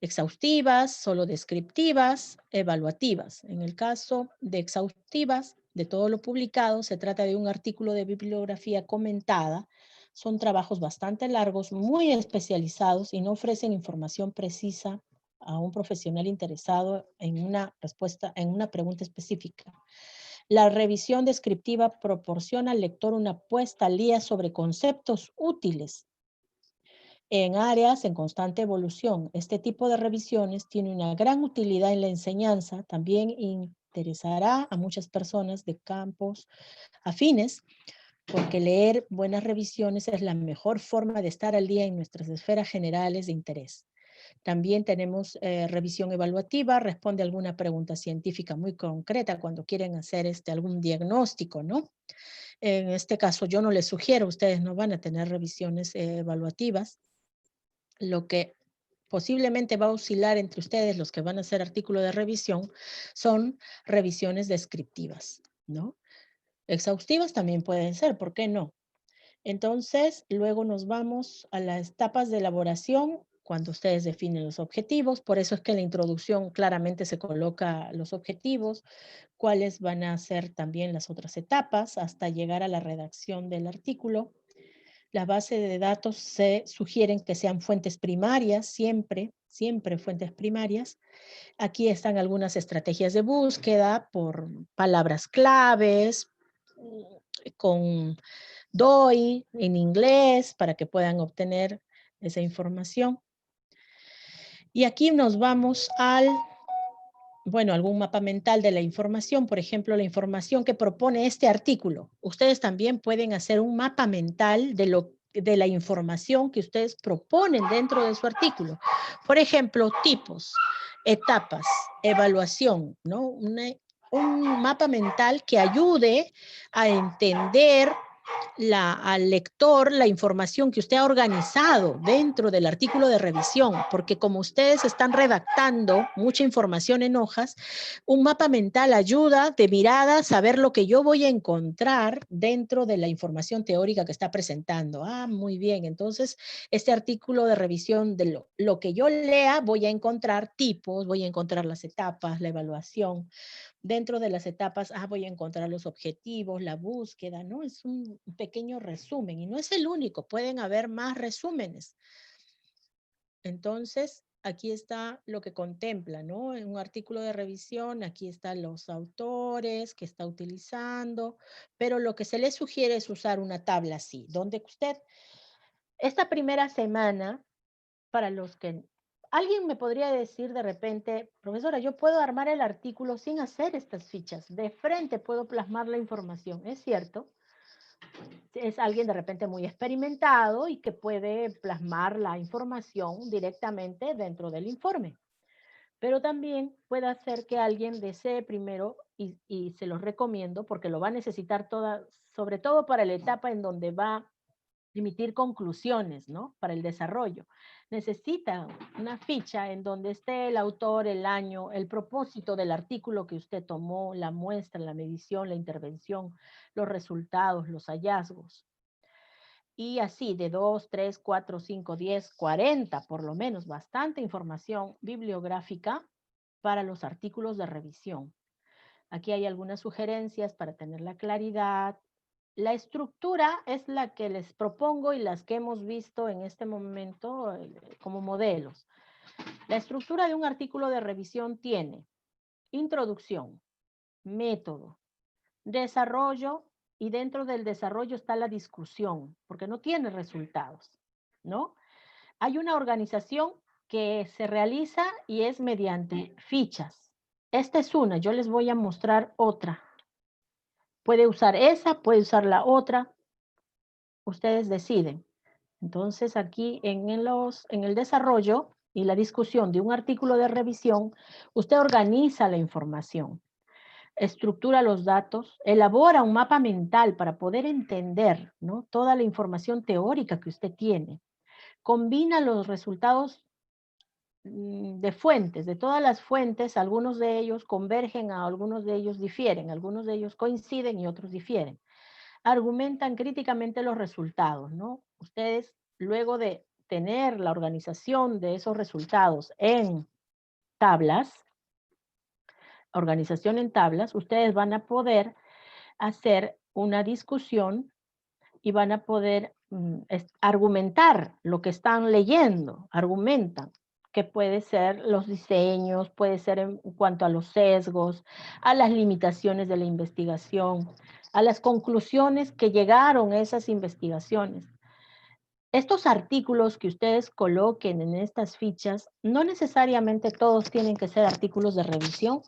exhaustivas, solo descriptivas, evaluativas. En el caso de exhaustivas, de todo lo publicado, se trata de un artículo de bibliografía comentada. Son trabajos bastante largos, muy especializados y no ofrecen información precisa a un profesional interesado en una respuesta, en una pregunta específica. La revisión descriptiva proporciona al lector una puesta al día sobre conceptos útiles en áreas en constante evolución. Este tipo de revisiones tiene una gran utilidad en la enseñanza, también interesará a muchas personas de campos afines, porque leer buenas revisiones es la mejor forma de estar al día en nuestras esferas generales de interés. También tenemos revisión evaluativa, responde a alguna pregunta científica muy concreta cuando quieren hacer algún diagnóstico, ¿no? En este caso yo no les sugiero, ustedes no van a tener revisiones evaluativas. Lo que posiblemente va a oscilar entre ustedes, los que van a hacer artículo de revisión, son revisiones descriptivas, ¿no? Exhaustivas también pueden ser, ¿por qué no? Entonces, luego nos vamos a las etapas de elaboración, cuando ustedes definen los objetivos. Por eso es que en la introducción claramente se coloca los objetivos, cuáles van a ser también las otras etapas, hasta llegar a la redacción del artículo. Las bases de datos se sugieren que sean fuentes primarias, siempre fuentes primarias. Aquí están algunas estrategias de búsqueda por palabras claves, con DOI en inglés, para que puedan obtener esa información. Y aquí nos vamos al, bueno, algún mapa mental de la información, por ejemplo, la información que propone este artículo. Ustedes también pueden hacer un mapa mental de la información que ustedes proponen dentro de su artículo. Por ejemplo, tipos, etapas, evaluación, ¿no? Un mapa mental que ayude a entender al lector la información que usted ha organizado dentro del artículo de revisión, porque como ustedes están redactando mucha información en hojas, un mapa mental ayuda de mirada a saber lo que yo voy a encontrar dentro de la información teórica que está presentando. Ah, muy bien, entonces este artículo de revisión de lo que yo lea, voy a encontrar tipos, voy a encontrar las etapas, la evaluación. Dentro de las etapas, voy a encontrar los objetivos, la búsqueda, ¿no? Es un pequeño resumen y no es el único, pueden haber más resúmenes. Entonces, aquí está lo que contempla, ¿no? En un artículo de revisión, aquí están los autores que está utilizando, pero lo que se les sugiere es usar una tabla así, donde usted, esta primera semana, para los que alguien me podría decir de repente, profesora, yo puedo armar el artículo sin hacer estas fichas. De frente puedo plasmar la información. Es cierto. Es alguien de repente muy experimentado y que puede plasmar la información directamente dentro del informe. Pero también puede hacer que alguien desee primero, y se los recomiendo porque lo va a necesitar sobre todo para la etapa en donde va a emitir conclusiones, ¿no? Para el desarrollo. Necesita una ficha en donde esté el autor, el año, el propósito del artículo que usted tomó, la muestra, la medición, la intervención, los resultados, los hallazgos. Y así de 2, 3, 4, 5, 10, 40, por lo menos, bastante información bibliográfica para los artículos de revisión. Aquí hay algunas sugerencias para tener la claridad. La estructura es la que les propongo y las que hemos visto en este momento como modelos. La estructura de un artículo de revisión tiene introducción, método, desarrollo, y dentro del desarrollo está la discusión, porque no tiene resultados, ¿no? Hay una organización que se realiza y es mediante fichas. Esta es una, yo les voy a mostrar otra. Puede usar esa, puede usar la otra. Ustedes deciden. Entonces aquí en el desarrollo y la discusión de un artículo de revisión, usted organiza la información, estructura los datos, elabora un mapa mental para poder entender, ¿no? Toda la información teórica que usted tiene, combina los resultados de fuentes, de todas las fuentes, algunos de ellos convergen, algunos de ellos difieren, algunos de ellos coinciden y otros difieren. Argumentan críticamente los resultados, ¿no? Ustedes, luego de tener la organización de esos resultados en tablas, organización en tablas, ustedes van a poder hacer una discusión y van a poder argumentar lo que están leyendo, argumentan, que puede ser los diseños, puede ser en cuanto a los sesgos, a las limitaciones de la investigación, a las conclusiones que llegaron a esas investigaciones. Estos artículos que ustedes coloquen en estas fichas, no necesariamente todos tienen que ser artículos de revisión,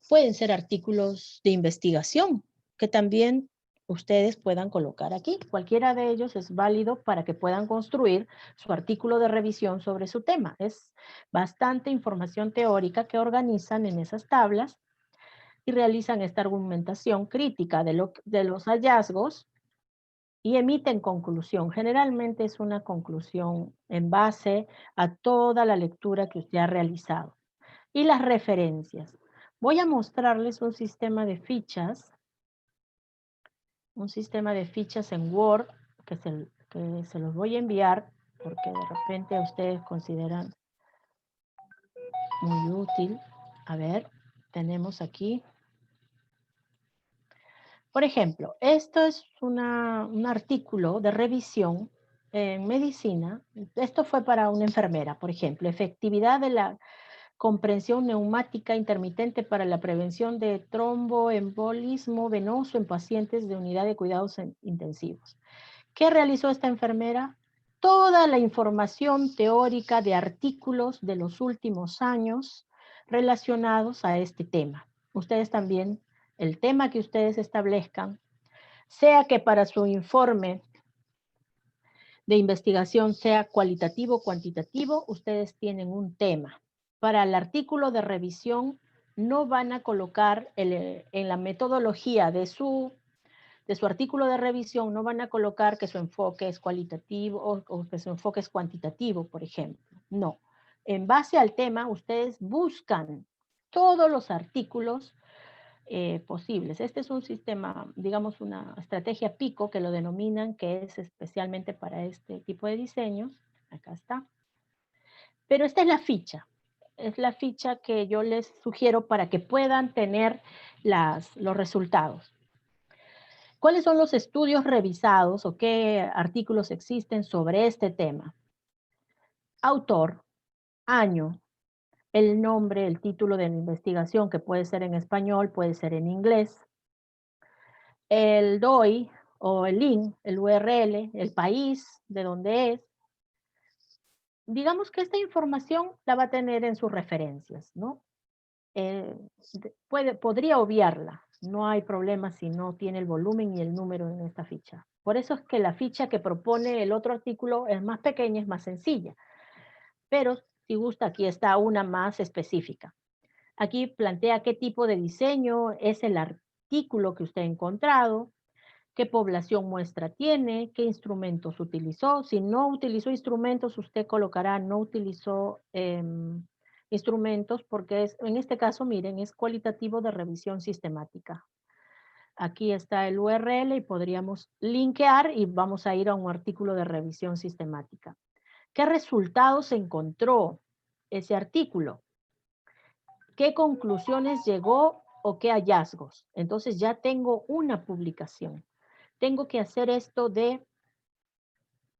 pueden ser artículos de investigación, que también ustedes puedan colocar aquí. Cualquiera de ellos es válido para que puedan construir su artículo de revisión sobre su tema. Es bastante información teórica que organizan en esas tablas y realizan esta argumentación crítica de los hallazgos y emiten conclusión. Generalmente es una conclusión en base a toda la lectura que usted ha realizado. Y las referencias. Voy a mostrarles un sistema de fichas en Word que se los voy a enviar porque de repente ustedes consideran muy útil. A ver, tenemos aquí. Por ejemplo, esto es un artículo de revisión en medicina. Esto fue para una enfermera, por ejemplo. Efectividad de la comprensión neumática intermitente para la prevención de tromboembolismo venoso en pacientes de unidad de cuidados intensivos. ¿Qué realizó esta enfermera? Toda la información teórica de artículos de los últimos años relacionados a este tema. Ustedes también, el tema que ustedes establezcan, sea que para su informe de investigación sea cualitativo o cuantitativo, ustedes tienen un tema. Para el artículo de revisión no van a colocar en la metodología de su artículo de revisión, no van a colocar que su enfoque es cualitativo o que su enfoque es cuantitativo, por ejemplo. No. En base al tema, ustedes buscan todos los artículos posibles. Este es un sistema, digamos, una estrategia PICO que lo denominan, que es especialmente para este tipo de diseños. Acá está. Pero esta es la ficha. Es la ficha que yo les sugiero para que puedan tener los resultados. ¿Cuáles son los estudios revisados o qué artículos existen sobre este tema? Autor, año, el nombre, el título de la investigación, que puede ser en español, puede ser en inglés, el DOI o el link, el URL, el país de donde es. Digamos que esta información la va a tener en sus referencias, ¿no? Podría obviarla, no hay problema si no tiene el volumen y el número en esta ficha. Por eso es que la ficha que propone el otro artículo es más pequeña, es más sencilla. Pero si gusta, aquí está una más específica. Aquí plantea qué tipo de diseño es el artículo que usted ha encontrado, qué población muestra tiene, qué instrumentos utilizó. Si no utilizó instrumentos, usted colocará no utilizó instrumentos porque en este caso, miren, es cualitativo de revisión sistemática. Aquí está el URL y podríamos linkear y vamos a ir a un artículo de revisión sistemática. ¿Qué resultados encontró ese artículo? ¿Qué conclusiones llegó o qué hallazgos? Entonces ya tengo una publicación. Tengo que hacer esto de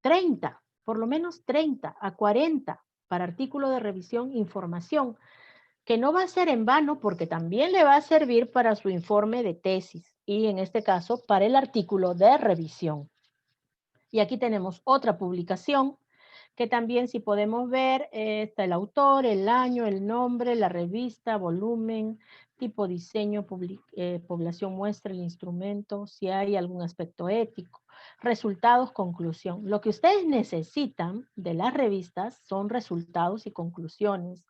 30, por lo menos 30 a 40 para artículo de revisión, información, que no va a ser en vano porque también le va a servir para su informe de tesis y en este caso para el artículo de revisión. Y aquí tenemos otra publicación que también, si podemos ver, está el autor, el año, el nombre, la revista, volumen, tipo diseño, población muestra, el instrumento, si hay algún aspecto ético, resultados, conclusión. Lo que ustedes necesitan de las revistas son resultados y conclusiones.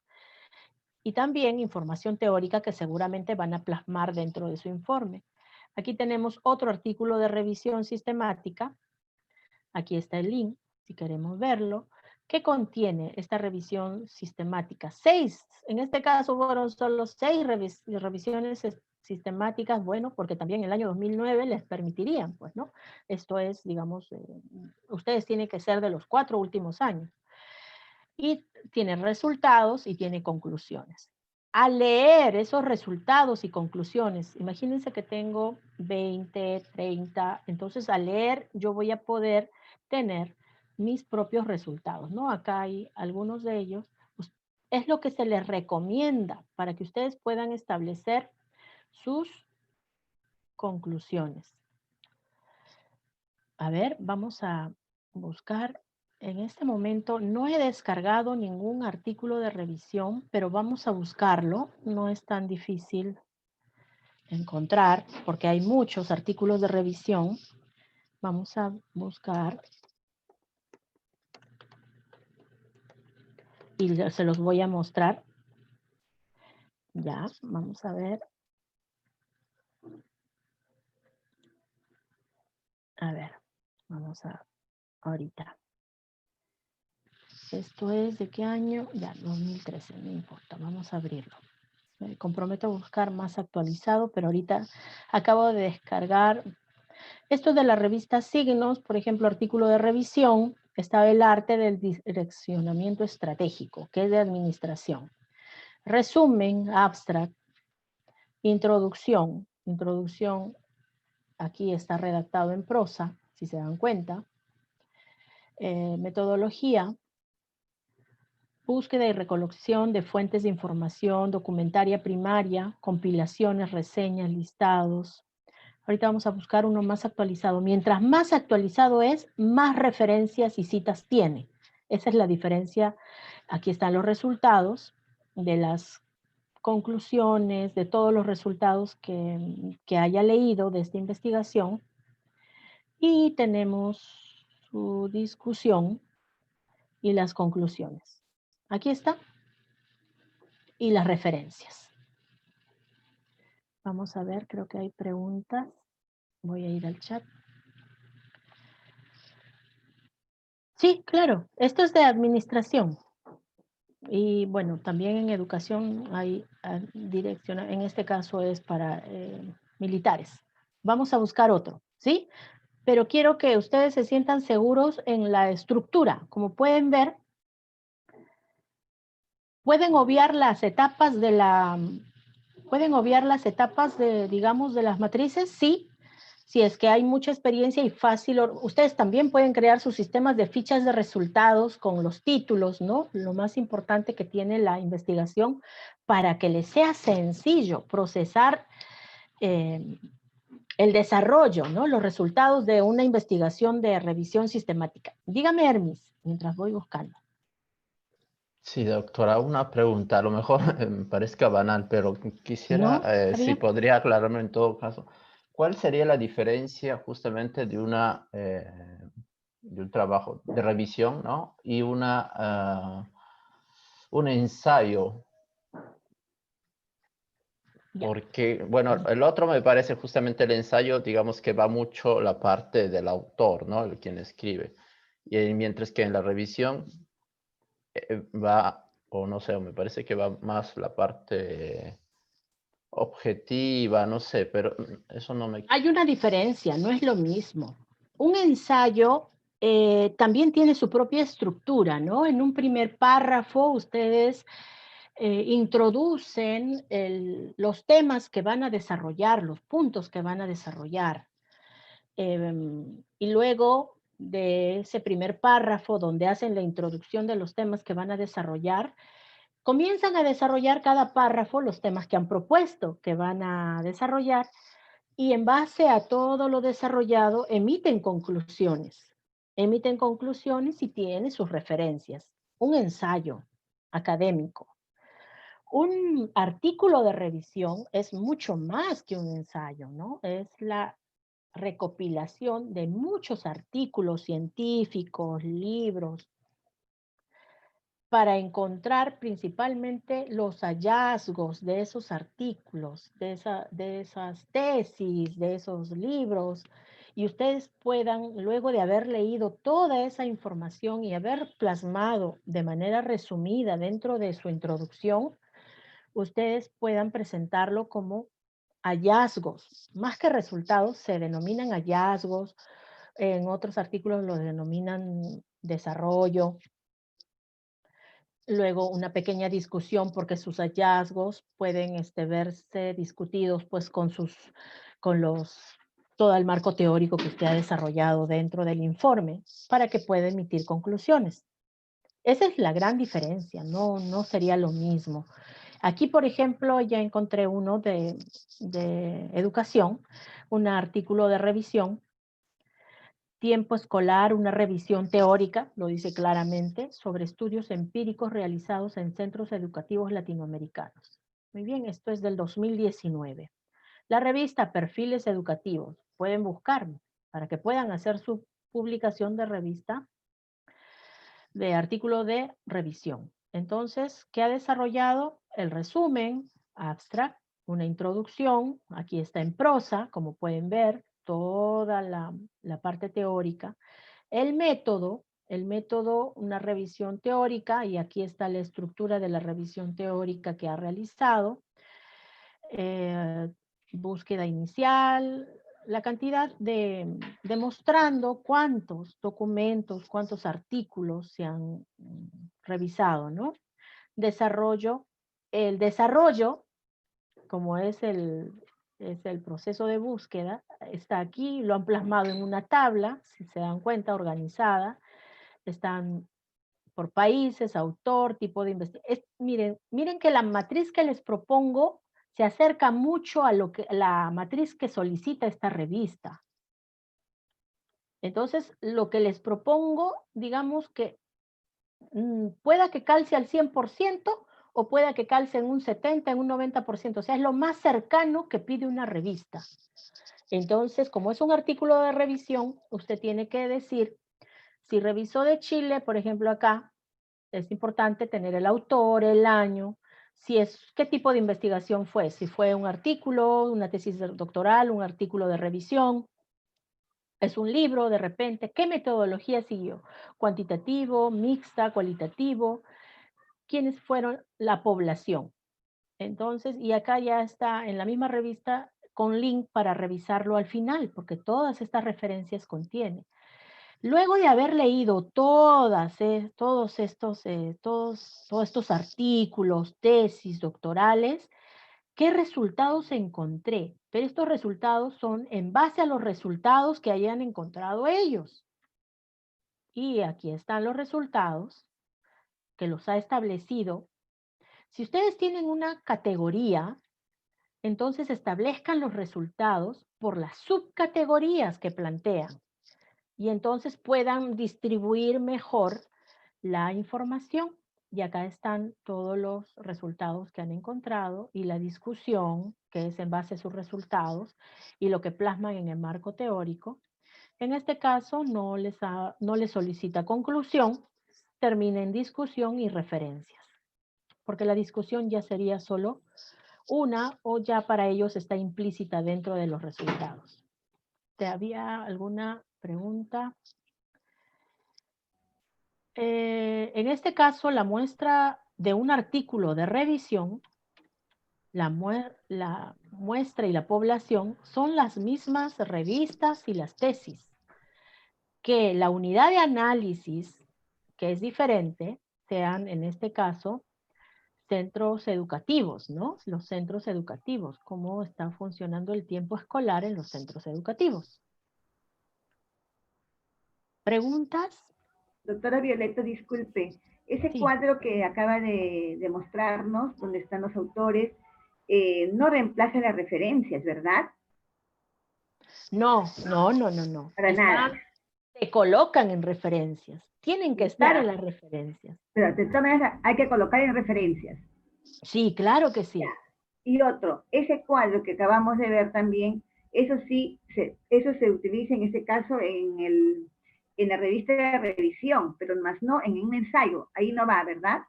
Y también información teórica que seguramente van a plasmar dentro de su informe. Aquí tenemos otro artículo de revisión sistemática. Aquí está el link, si queremos verlo, ¿Qué contiene esta revisión sistemática? 6, en este caso fueron solo 6 revisiones sistemáticas, bueno, porque también el año 2009 les permitirían, pues, ¿no? Esto es, digamos, ustedes tienen que ser de los 4 últimos años. Y tiene resultados y tiene conclusiones. Al leer esos resultados y conclusiones, imagínense que tengo 20, 30, entonces al leer yo voy a poder tener mis propios resultados, ¿no? Acá hay algunos de ellos. Pues, es lo que se les recomienda para que ustedes puedan establecer sus conclusiones. A ver, vamos a buscar. En este momento no he descargado ningún artículo de revisión, pero vamos a buscarlo. No es tan difícil encontrar porque hay muchos artículos de revisión. Vamos a buscar y se los voy a mostrar. Ya, vamos a ver. A ver, vamos a ahorita. Esto es ¿de qué año? Ya, 2013, no importa, vamos a abrirlo. Me comprometo a buscar más actualizado, pero ahorita acabo de descargar. Esto de la revista Signos, por ejemplo, artículo de revisión, estaba el arte del direccionamiento estratégico, que es de administración. Resumen, abstract, introducción. Introducción, aquí está redactado en prosa, si se dan cuenta. Metodología, búsqueda y recolección de fuentes de información, documentaria primaria, compilaciones, reseñas, listados. Ahorita vamos a buscar uno más actualizado. Mientras más actualizado es, más referencias y citas tiene. Esa es la diferencia. Aquí están los resultados de las conclusiones, de todos los resultados que haya leído de esta investigación. Y tenemos su discusión y las conclusiones. Aquí está. Y las referencias. Vamos a ver, creo que hay preguntas. Voy a ir al chat. Sí, claro, esto es de administración. Y bueno, también en educación hay dirección, en este caso es para militares. Vamos a buscar otro, ¿sí? Pero quiero que ustedes se sientan seguros en la estructura. Como pueden ver, pueden obviar las etapas de digamos, de las matrices, sí. Si es que hay mucha experiencia y fácil, ustedes también pueden crear sus sistemas de fichas de resultados con los títulos, ¿no? Lo más importante que tiene la investigación para que les sea sencillo procesar el desarrollo, ¿no? Los resultados de una investigación de revisión sistemática. Dígame, Hermis, mientras voy buscando. Sí, doctora, una pregunta, a lo mejor me parezca banal, pero quisiera, ¿No? si podría aclararme en todo caso, ¿cuál sería la diferencia justamente de un trabajo de revisión, ¿no? Y un ensayo? Porque, bueno, el otro me parece justamente el ensayo, digamos que va mucho la parte del autor, ¿no? El quien escribe. Y mientras que en la revisión va, o no sé, me parece que va más la parte objetiva, no sé, pero eso no me... Hay una diferencia, no es lo mismo. Un ensayo también tiene su propia estructura, ¿no? En un primer párrafo ustedes introducen los temas que van a desarrollar, los puntos que van a desarrollar. Y luego de ese primer párrafo donde hacen la introducción de los temas que van a desarrollar, comienzan a desarrollar cada párrafo los temas que han propuesto que van a desarrollar y en base a todo lo desarrollado emiten conclusiones. Emiten conclusiones y tienen sus referencias. Un ensayo académico. Un artículo de revisión es mucho más que un ensayo, ¿no? Es la recopilación de muchos artículos científicos, libros, para encontrar principalmente los hallazgos de esos artículos, de esas tesis, de esos libros, y ustedes puedan, luego de haber leído toda esa información y haber plasmado de manera resumida dentro de su introducción, ustedes puedan presentarlo como hallazgos. Más que resultados, se denominan hallazgos. En otros artículos lo denominan desarrollo. Luego una pequeña discusión porque sus hallazgos pueden verse discutidos pues con todo el marco teórico que usted ha desarrollado dentro del informe para que pueda emitir conclusiones. Esa es la gran diferencia, no sería lo mismo. Aquí, por ejemplo, ya encontré uno de educación, un artículo de revisión. Tiempo escolar, una revisión teórica, lo dice claramente, sobre estudios empíricos realizados en centros educativos latinoamericanos. Muy bien, esto es del 2019. La revista Perfiles Educativos, pueden buscarme para que puedan hacer su publicación de revista, de artículo de revisión. Entonces, ¿qué ha desarrollado? El resumen, abstract, una introducción, aquí está en prosa, como pueden ver, toda la parte teórica. El método, una revisión teórica, y aquí está la estructura de la revisión teórica que ha realizado. Búsqueda inicial, la cantidad demostrando cuántos documentos, cuántos artículos se han revisado, ¿no? Desarrollo, el desarrollo, como es el proceso de búsqueda, está aquí, lo han plasmado en una tabla, si se dan cuenta, organizada, están por países, autor, tipo de investigación. Miren que la matriz que les propongo se acerca mucho a la matriz que solicita esta revista. Entonces, lo que les propongo, digamos que pueda que calce al 100% o pueda que calce en un 70%, en un 90%. O sea, es lo más cercano que pide una revista. Entonces, como es un artículo de revisión, usted tiene que decir, si revisó de Chile, por ejemplo acá, es importante tener el autor, el año, qué tipo de investigación fue, si fue un artículo, una tesis doctoral, un artículo de revisión, es un libro de repente, qué metodología siguió, cuantitativo, mixta, cualitativo, quiénes fueron la población. Entonces, y acá ya está en la misma revista con link para revisarlo al final, porque todas estas referencias contiene. Luego de haber leído todos estos artículos, tesis doctorales, ¿qué resultados encontré? Pero estos resultados son en base a los resultados que hayan encontrado ellos. Y aquí están los resultados que los ha establecido. Si ustedes tienen una categoría, entonces establezcan los resultados por las subcategorías que plantean. Y entonces puedan distribuir mejor la información. Y acá están todos los resultados que han encontrado y la discusión que es en base a sus resultados y lo que plasman en el marco teórico. En este caso no les solicita conclusión, termina en discusión y referencias. Porque la discusión ya sería solo una o ya para ellos está implícita dentro de los resultados. ¿Te había alguna pregunta? En este caso, la muestra de un artículo de revisión, la muestra y la población son las mismas revistas y las tesis, que la unidad de análisis, que es diferente, sean en este caso centros educativos, ¿no? Los centros educativos, cómo está funcionando el tiempo escolar en los centros educativos. ¿Preguntas? Doctora Violeta, disculpe, ese Sí. cuadro que acaba de mostrarnos, donde están los autores, no reemplaza las referencias, ¿verdad? No. Para nada. Se colocan en referencias. Tienen que estar Ya. en las referencias. Pero de todas maneras hay que colocar en referencias. Sí, claro que sí. Ya. Y otro, ese cuadro que acabamos de ver también, eso sí, eso se utiliza en este caso en la revista de revisión, pero más no en un ensayo. Ahí no va, ¿verdad?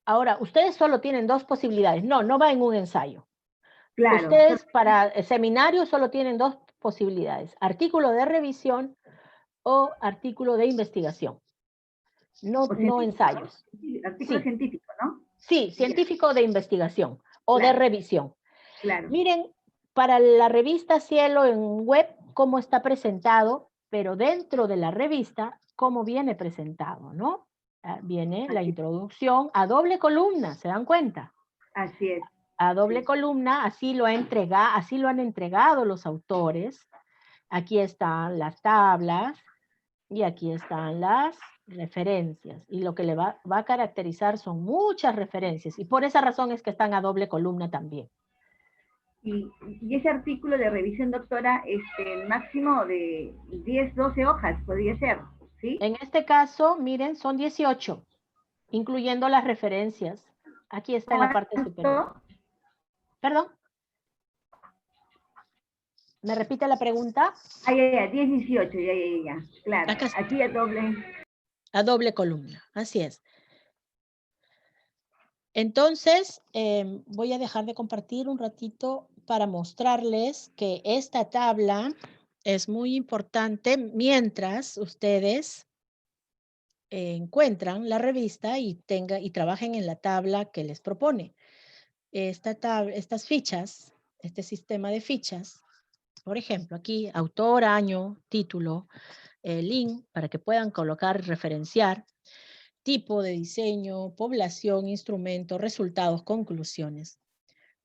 Ahora, ustedes solo tienen dos posibilidades. No va en un ensayo. Claro. Ustedes para seminarios solo tienen dos posibilidades: artículo de revisión o artículo de investigación. No, O no ensayos. Artículo Sí. científico, ¿no? Sí, científico de investigación o Claro. de revisión. Claro. Miren, para la revista Cielo en web, cómo está presentado, pero dentro de la revista, cómo viene presentado, ¿no? Viene la Así. introducción a doble columna, ¿se dan cuenta? Así es. A doble Sí. columna, así lo han entregado los autores. Aquí están las tablas y aquí están las referencias. Y lo que le va a caracterizar son muchas referencias. Y por esa razón es que están a doble columna también. Y ese artículo de revisión, doctora, máximo de 10, 12 hojas podría ser, ¿sí? En este caso, miren, son 18, incluyendo las referencias. Aquí está en la parte superior. ¿Perdón? ¿Me repite la pregunta? Ah, ya, 10, 18, ya. Claro, Acá está. aquí a doble. A doble columna, así es. Entonces, voy a dejar de compartir un ratito para mostrarles que esta tabla es muy importante mientras ustedes encuentran la revista y trabajen en la tabla que les propone. Estas fichas, este sistema de fichas, por ejemplo, aquí autor, año, título, link, para que puedan colocar y referenciar, tipo de diseño, población, instrumento, resultados, conclusiones.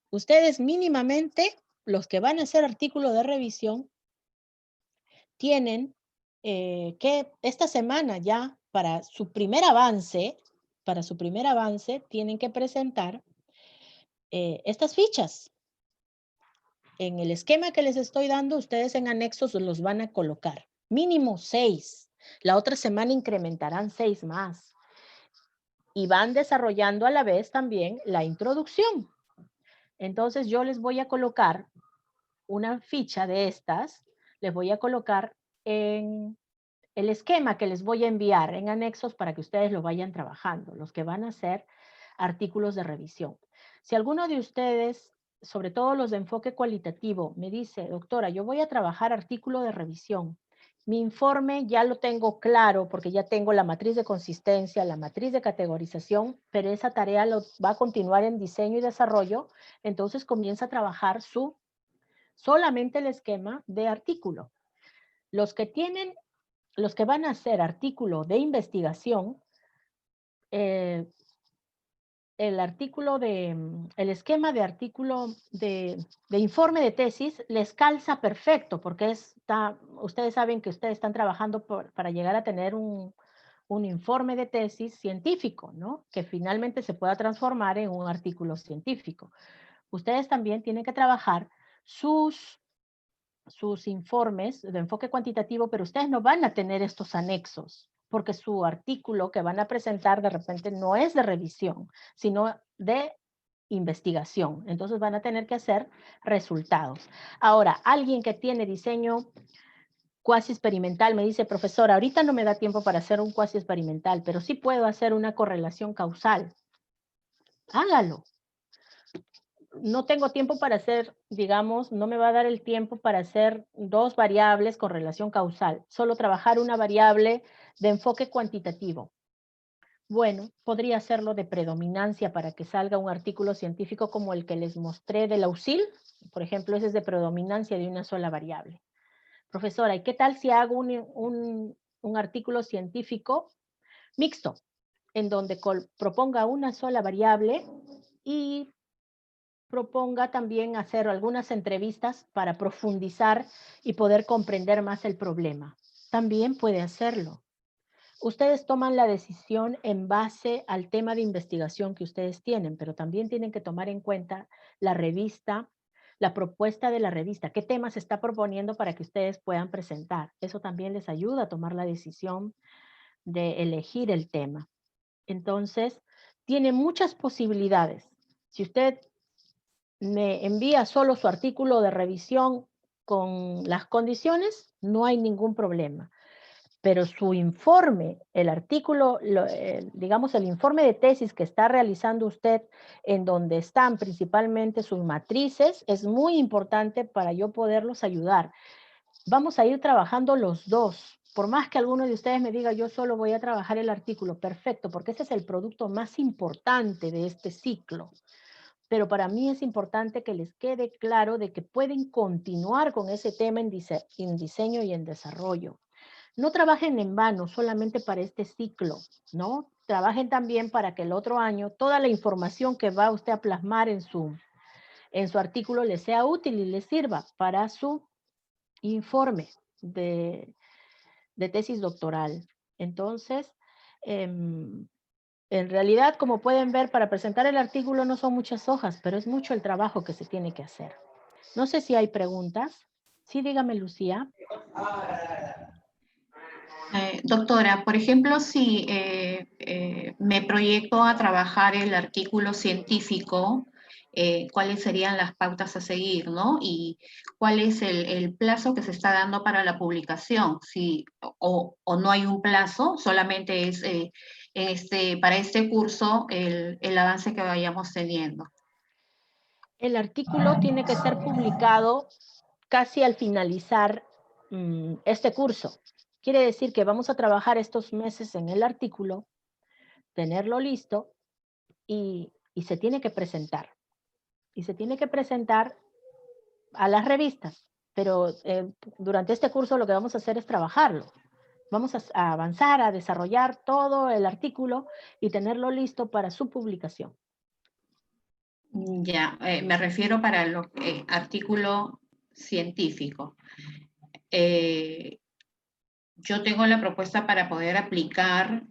Ustedes mínimamente, los que van a hacer artículo de revisión, tienen que esta semana ya para su primer avance, tienen que presentar estas fichas. En el esquema que les estoy dando, ustedes en anexos los van a colocar. Mínimo 6. La otra semana incrementarán 6 más. Y van desarrollando a la vez también la introducción. Entonces yo les voy a colocar una ficha de estas, les voy a colocar en el esquema que les voy a enviar en anexos para que ustedes lo vayan trabajando, los que van a hacer artículos de revisión. Si alguno de ustedes, sobre todo los de enfoque cualitativo, me dice, doctora, yo voy a trabajar artículo de revisión, mi informe ya lo tengo claro porque ya tengo la matriz de consistencia, la matriz de categorización, pero esa tarea va a continuar en diseño y desarrollo, entonces comienza a trabajar solamente el esquema de artículo. Los que van a hacer artículo de investigación, el esquema de artículo de informe de tesis les calza perfecto porque ustedes saben que ustedes están trabajando para llegar a tener un informe de tesis científico, ¿no? Que finalmente se pueda transformar en un artículo científico. Ustedes también tienen que trabajar sus informes de enfoque cuantitativo, pero ustedes no van a tener estos anexos, porque su artículo que van a presentar de repente no es de revisión, sino de investigación. Entonces van a tener que hacer resultados. Ahora, alguien que tiene diseño cuasi experimental me dice, profesora, ahorita no me da tiempo para hacer un cuasi experimental, pero sí puedo hacer una correlación causal. Hágalo. No tengo tiempo para hacer, digamos, no me va a dar el tiempo para hacer 2 variables con relación causal, solo trabajar una variable de enfoque cuantitativo. Bueno, podría hacerlo de predominancia para que salga un artículo científico como el que les mostré de la UCIL, por ejemplo, ese es de predominancia de una sola variable. Profesora, ¿y qué tal si hago un artículo científico mixto, en donde proponga una sola variable y proponga también hacer algunas entrevistas para profundizar y poder comprender más el problema? También puede hacerlo. Ustedes toman la decisión en base al tema de investigación que ustedes tienen, pero también tienen que tomar en cuenta la revista, la propuesta de la revista, qué temas está proponiendo para que ustedes puedan presentar. Eso también les ayuda a tomar la decisión de elegir el tema. Entonces, tiene muchas posibilidades. Si usted me envía solo su artículo de revisión con las condiciones, no hay ningún problema. Pero su informe, el artículo, digamos el informe de tesis que está realizando usted, en donde están principalmente sus matrices, es muy importante para yo poderlos ayudar. vamos a ir trabajando los dos. Por más que alguno de ustedes me diga, yo solo voy a trabajar el artículo, perfecto, porque ese es el producto más importante de este ciclo. Pero para mí es importante que les quede claro de que pueden continuar con ese tema en diseño y en desarrollo. No trabajen en vano solamente para este ciclo, ¿no? Trabajen también para que el otro año toda la información que va usted a plasmar en su artículo le sea útil y le sirva para su informe de tesis doctoral. Entonces, en realidad, como pueden ver, para presentar el artículo no son muchas hojas, pero es mucho el trabajo que se tiene que hacer. No sé si hay preguntas. Sí, dígame, Lucía. Doctora, por ejemplo, si me proyecto a trabajar el artículo científico, ¿cuáles serían las pautas a seguir, ¿no? Y cuál es el plazo que se está dando para la publicación, si, o no hay un plazo, solamente es para este curso el avance que vayamos teniendo. El artículo tiene que ser publicado casi al finalizar este curso. Quiere decir que vamos a trabajar estos meses en el artículo, tenerlo listo y se tiene que presentar. Y se tiene que presentar a las revistas. Pero durante este curso lo que vamos a hacer es trabajarlo. Vamos a avanzar, a desarrollar todo el artículo y tenerlo listo para su publicación. Ya, me refiero para el artículo científico. Yo tengo la propuesta para poder aplicar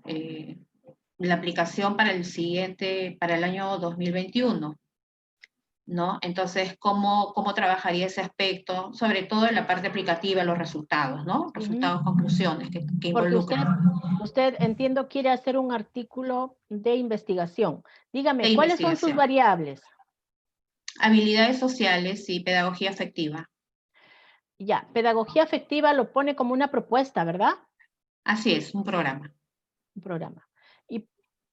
la aplicación para el año 2021, ¿no? Entonces, ¿cómo trabajaría ese aspecto? Sobre todo en la parte aplicativa, los resultados, ¿no? Resultados, conclusiones que Porque involucran. usted, entiendo, quiere hacer un artículo de investigación. Dígame, De ¿cuáles son sus investigación. variables? Habilidades sociales y pedagogía afectiva. Ya, pedagogía afectiva lo pone como una propuesta, ¿verdad? Así es, un programa. Un programa.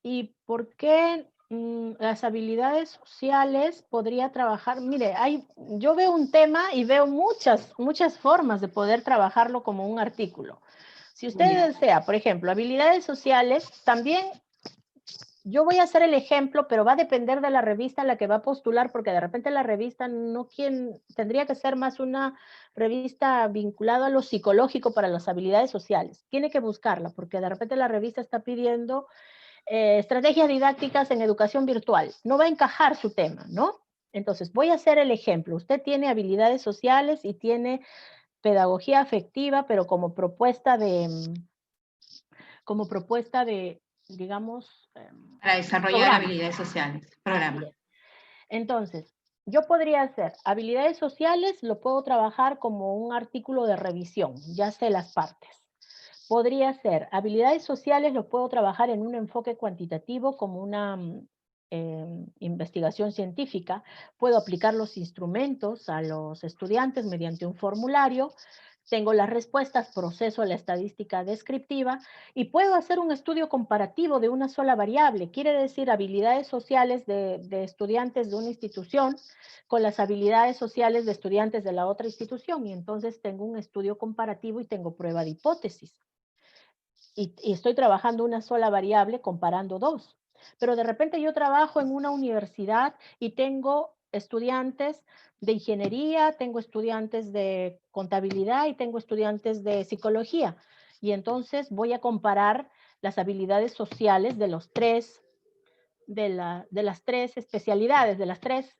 ¿Y por qué las habilidades sociales podría trabajar? Mire, yo veo un tema y veo muchas formas de poder trabajarlo como un artículo. Si usted desea, por ejemplo, habilidades sociales, también yo voy a hacer el ejemplo, pero va a depender de la revista a la que va a postular, porque de repente la revista tendría que ser más una revista vinculada a lo psicológico para las habilidades sociales. Tiene que buscarla, porque de repente la revista está pidiendo estrategias didácticas en educación virtual. No va a encajar su tema, ¿no? Entonces, voy a hacer el ejemplo. Usted tiene habilidades sociales y tiene pedagogía afectiva, pero como propuesta de digamos, para desarrollar programa. habilidades sociales, programa. Bien. Entonces, yo podría hacer habilidades sociales, lo puedo trabajar como un artículo de revisión, ya sé las partes. Podría ser habilidades sociales, lo puedo trabajar en un enfoque cuantitativo como una investigación científica. Puedo aplicar los instrumentos a los estudiantes mediante un formulario. Tengo las respuestas, proceso la estadística descriptiva y puedo hacer un estudio comparativo de una sola variable. Quiere decir habilidades sociales de estudiantes de una institución con las habilidades sociales de estudiantes de la otra institución. Y entonces tengo un estudio comparativo y tengo prueba de hipótesis. Y estoy trabajando una sola variable comparando dos. Pero de repente yo trabajo en una universidad y tengo estudiantes de ingeniería, tengo estudiantes de contabilidad y tengo estudiantes de psicología. Y entonces voy a comparar las habilidades sociales de los tres, de las tres especialidades, de las tres,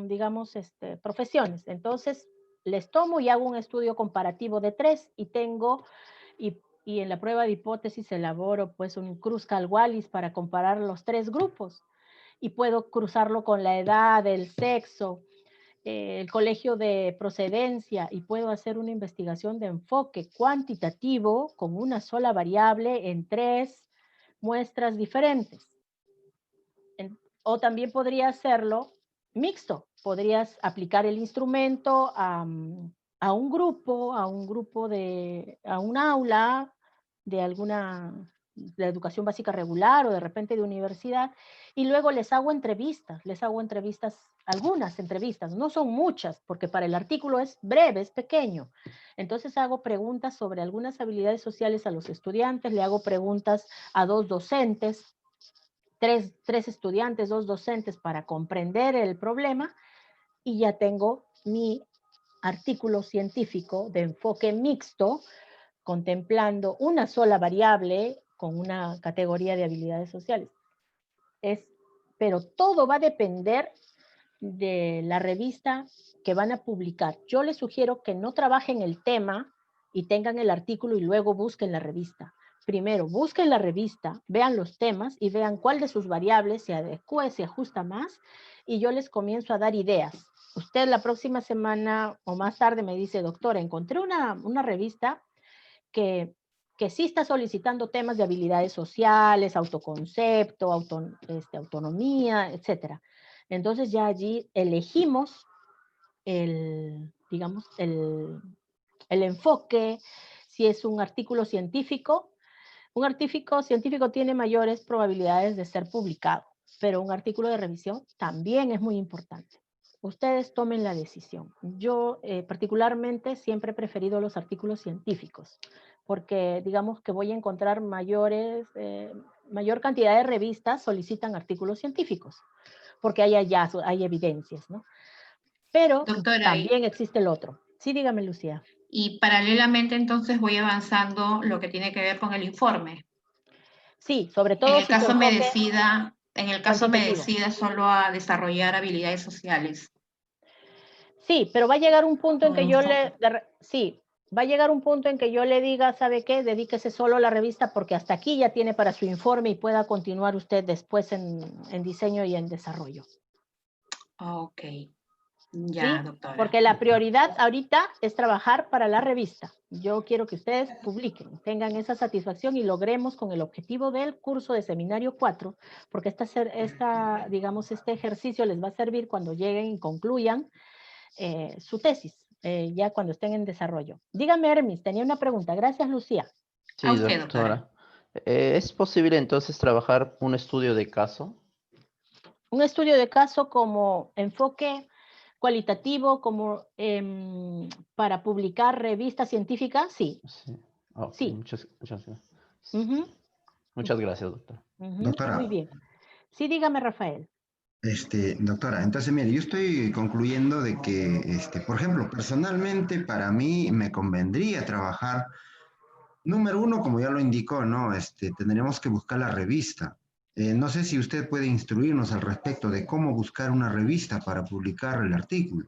digamos, profesiones. Entonces les tomo y hago un estudio comparativo de tres y tengo, y en la prueba de hipótesis elaboro pues un Kruskal-Wallis para comparar los tres grupos. Y puedo cruzarlo con la edad, el sexo, el colegio de procedencia, y puedo hacer una investigación de enfoque cuantitativo con una sola variable en tres muestras diferentes. O también podría hacerlo mixto. Podrías aplicar el instrumento a un grupo, a un aula de alguna la educación básica regular o de repente de universidad, y luego les hago entrevistas, algunas entrevistas, no son muchas, porque para el artículo es breve, es pequeño. Entonces hago preguntas sobre algunas habilidades sociales a los estudiantes, le hago preguntas a 2 docentes, tres estudiantes, 2 docentes para comprender el problema, y ya tengo mi artículo científico de enfoque mixto, contemplando una sola variable con una categoría de habilidades sociales. Pero todo va a depender de la revista que van a publicar. Yo les sugiero que no trabajen el tema y tengan el artículo y luego busquen la revista. Primero, busquen la revista, vean los temas y vean cuál de sus variables se adecua, se ajusta más, y yo les comienzo a dar ideas. Usted la próxima semana o más tarde me dice, doctora, encontré una revista que sí está solicitando temas de habilidades sociales, autoconcepto, autonomía, etc. Entonces ya allí elegimos digamos, el enfoque, si es un artículo científico. Un artículo científico tiene mayores probabilidades de ser publicado, pero un artículo de revisión también es muy importante. Ustedes tomen la decisión. Yo particularmente siempre he preferido los artículos científicos, porque digamos que voy a encontrar mayor cantidad de revistas solicitan artículos científicos, porque hay hallazgos, hay evidencias, ¿no? Pero Doctora, también existe el otro. Sí, dígame, Lucía. y paralelamente entonces voy avanzando lo que tiene que ver con el informe. Sí, sobre En todo el si su caso me enfoque decida, en el caso me cuantitativo. decida solo a desarrollar habilidades sociales. Sí, pero va a llegar un punto en que yo Enfoque. va a llegar un punto en que yo le diga, ¿sabe qué? Dedíquese solo a la revista porque hasta aquí ya tiene para su informe y pueda continuar usted después en diseño y en desarrollo. Ok, ya, ¿Sí? doctora. Porque la prioridad ahorita es trabajar para la revista. Yo quiero que ustedes publiquen, tengan esa satisfacción y logremos con el objetivo del curso de seminario 4, porque digamos, este ejercicio les va a servir cuando lleguen y concluyan su tesis, ya cuando estén en desarrollo. Dígame, Hermis, tenía una pregunta. Gracias, Lucía. A Sí, usted, doctora. doctora. ¿Es posible entonces trabajar un estudio de caso? Un estudio de caso como enfoque cualitativo, como para publicar revistas científicas, sí. Sí. Ok, Sí. muchas gracias. Ujú, Muchas gracias, doctora. ujú, muy Doctora, bien. Sí, dígame, Rafael. doctora, entonces mire, yo estoy concluyendo de que, por ejemplo, personalmente para mí me convendría trabajar, número uno, como ya lo indicó, ¿no? Tendríamos que buscar la revista. No sé si usted puede instruirnos al respecto de cómo buscar una revista para publicar el artículo.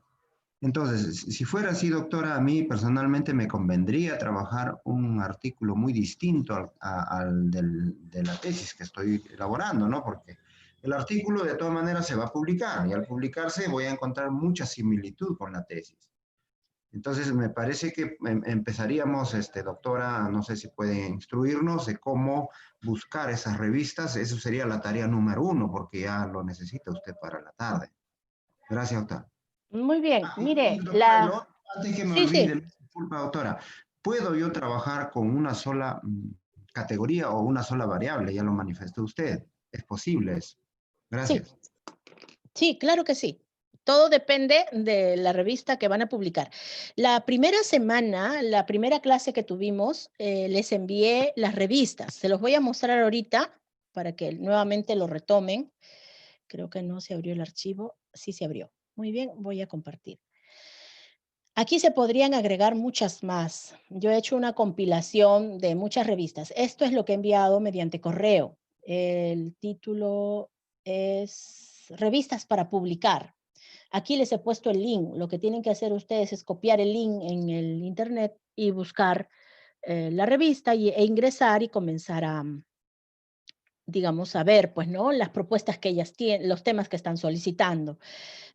Entonces, si fuera así, doctora, a mí personalmente me convendría trabajar un artículo muy distinto al de la tesis que estoy elaborando, ¿no? Porque el artículo de todas maneras se va a publicar y al publicarse voy a encontrar mucha similitud con la tesis. Entonces, me parece que empezaríamos, doctora, no sé si puede instruirnos de cómo buscar esas revistas. Eso sería la tarea número uno, porque ya lo necesita usted para la tarde. Gracias, doctora. Muy bien. Mire, Doctora, antes que me Sí, olvide, sí. disculpa, doctora, ¿puedo yo trabajar con una sola categoría o una sola variable? Ya lo manifestó usted. Es posible eso. Sí, Gracias. sí, claro que sí. Todo depende de la revista que van a publicar. La primera semana, la primera clase que tuvimos, les envié las revistas. Se los voy a mostrar ahorita para que nuevamente lo retomen. Creo que no se abrió el archivo. Sí se abrió. Muy bien, voy a compartir. Aquí se podrían agregar muchas más. Yo he hecho una compilación de muchas revistas. Esto es lo que he enviado mediante correo. El título es Revistas para publicar. Aquí les he puesto el link. Lo que tienen que hacer ustedes es copiar el link en el internet y buscar la revista e ingresar y comenzar a, digamos, a ver, pues, ¿no? Las propuestas que ellas tienen, los temas que están solicitando.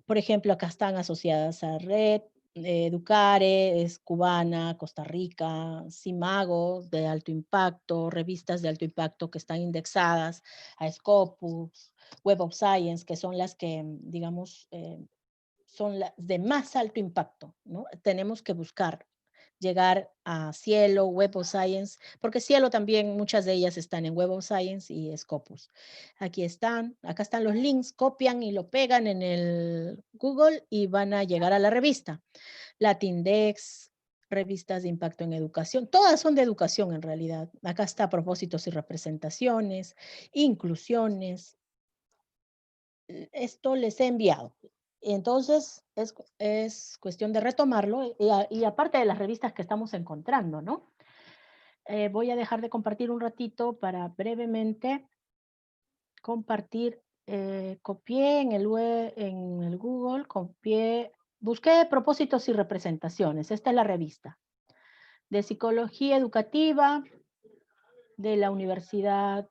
Por ejemplo, acá están asociadas a Red, Educare, es cubana, Costa Rica, Simago, de alto impacto, revistas de alto impacto que están indexadas a Scopus, Web of Science, que son las que, digamos, son las de más alto impacto, ¿no? Tenemos que buscar llegar a Cielo, Web of Science, porque Cielo también, muchas de ellas están en Web of Science y Scopus. Aquí están, acá están los links, copian y lo pegan en el Google y van a llegar a la revista. Latindex, revistas de impacto en educación, todas son de educación en realidad. Acá está propósitos y representaciones, inclusiones. Esto les he enviado. Entonces, es cuestión de retomarlo y aparte de las revistas que estamos encontrando, ¿no? Voy a dejar de compartir un ratito para brevemente compartir. Copié en el Google, busqué propósitos y representaciones. Esta es la revista de psicología educativa de la Universidad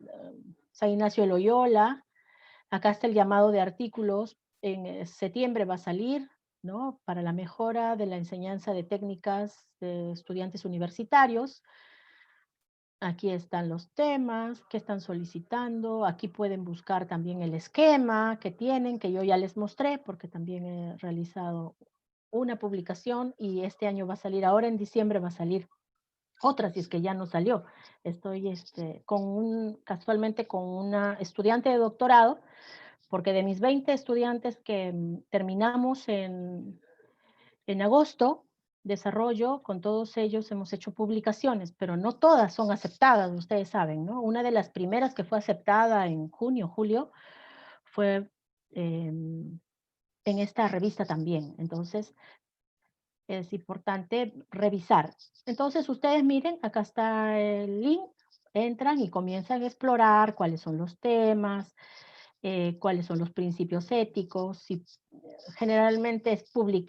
San Ignacio de Loyola. Acá está el llamado de artículos. En septiembre va a salir, ¿no? Para la mejora de la enseñanza de técnicas de estudiantes universitarios. Aquí están los temas que están solicitando. Aquí pueden buscar también el esquema que tienen, que yo ya les mostré, porque también he realizado una publicación y este año va a salir, ahora en diciembre va a salir otra, si es que ya no salió. Estoy casualmente con una estudiante de doctorado, porque de mis 20 estudiantes que terminamos en agosto, desarrollo, con todos ellos hemos hecho publicaciones, pero no todas son aceptadas, ustedes saben, ¿no? Una de las primeras que fue aceptada en junio, julio, fue en esta revista también. Entonces, es importante revisar. Entonces, ustedes miren, acá está el link, entran y comienzan a explorar cuáles son los temas, cuáles son los principios éticos. Generalmente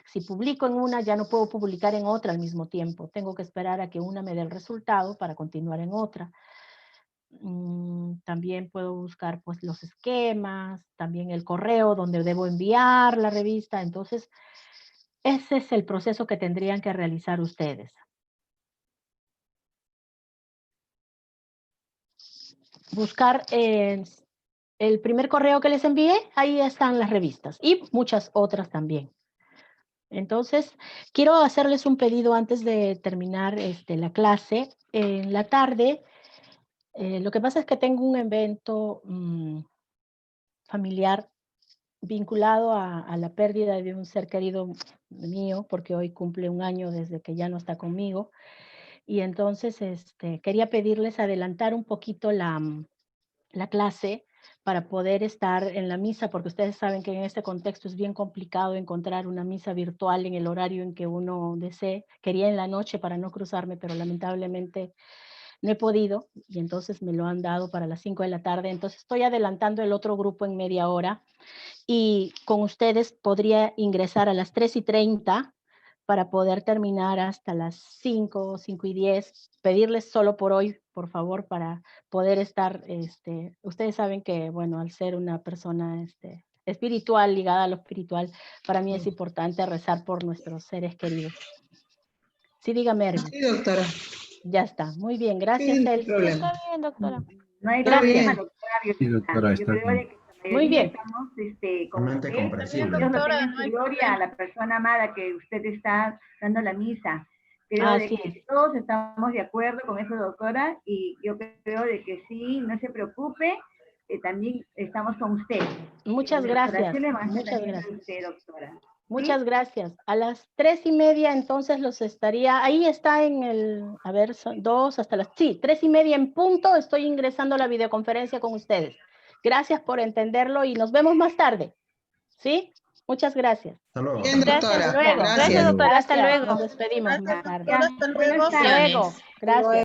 si publico en una, ya no puedo publicar en otra al mismo tiempo. Tengo que esperar a que una me dé el resultado para continuar en otra. También puedo buscar pues los esquemas, también el correo donde debo enviar la revista. Entonces, ese es el proceso que tendrían que realizar ustedes. Buscar el primer correo que les envié, ahí están las revistas y muchas otras también. Entonces, quiero hacerles un pedido antes de terminar la clase. En la tarde, lo que pasa es que tengo un evento familiar vinculado a la pérdida de un ser querido mío, porque hoy cumple un año desde que ya no está conmigo. Y entonces quería pedirles adelantar un poquito la clase para poder estar en la misa, porque ustedes saben que en este contexto es bien complicado encontrar una misa virtual en el horario en que uno desee. Quería en la noche para no cruzarme, pero lamentablemente no he podido, y entonces me lo han dado para las 5 de la tarde. Entonces estoy adelantando el otro grupo en media hora, y con ustedes podría ingresar a las 3:30 para poder terminar hasta las 5:10, pedirles solo por hoy, por favor, para poder estar, ustedes saben que, bueno, al ser una persona espiritual, ligada a lo espiritual, para mí es importante rezar por nuestros seres queridos. Sí, dígame, Erwin. Sí, doctora. Ya está, muy bien, gracias, Sí, Elsie. problema. Está bien, doctora. No hay Gracias. problema, doctora. Sí, doctora, Yo está creo bien. de que la mayoría Muy bien. estamos con Totalmente usted. comprensible. Dios lo tenga en su gloria a la persona amada que usted está dando la misa. Creo de Así que es. todos estamos de acuerdo con eso, doctora, y yo creo de que sí, no se preocupe, también estamos con usted. Muchas gracias. Muchas gracias. Usted, doctora. Muchas gracias. A las 3:30 entonces los estaría, ahí está en el, a ver, son 2 hasta las, sí, 3:30 en punto, estoy ingresando a la videoconferencia con ustedes. Gracias por entenderlo y nos vemos más tarde. ¿Sí? Muchas gracias. Hasta luego. Bien, doctora. Hasta luego. Gracias, doctora. Hasta luego. Nos despedimos más tarde. Hasta luego. Buenas tardes. Luego. Gracias.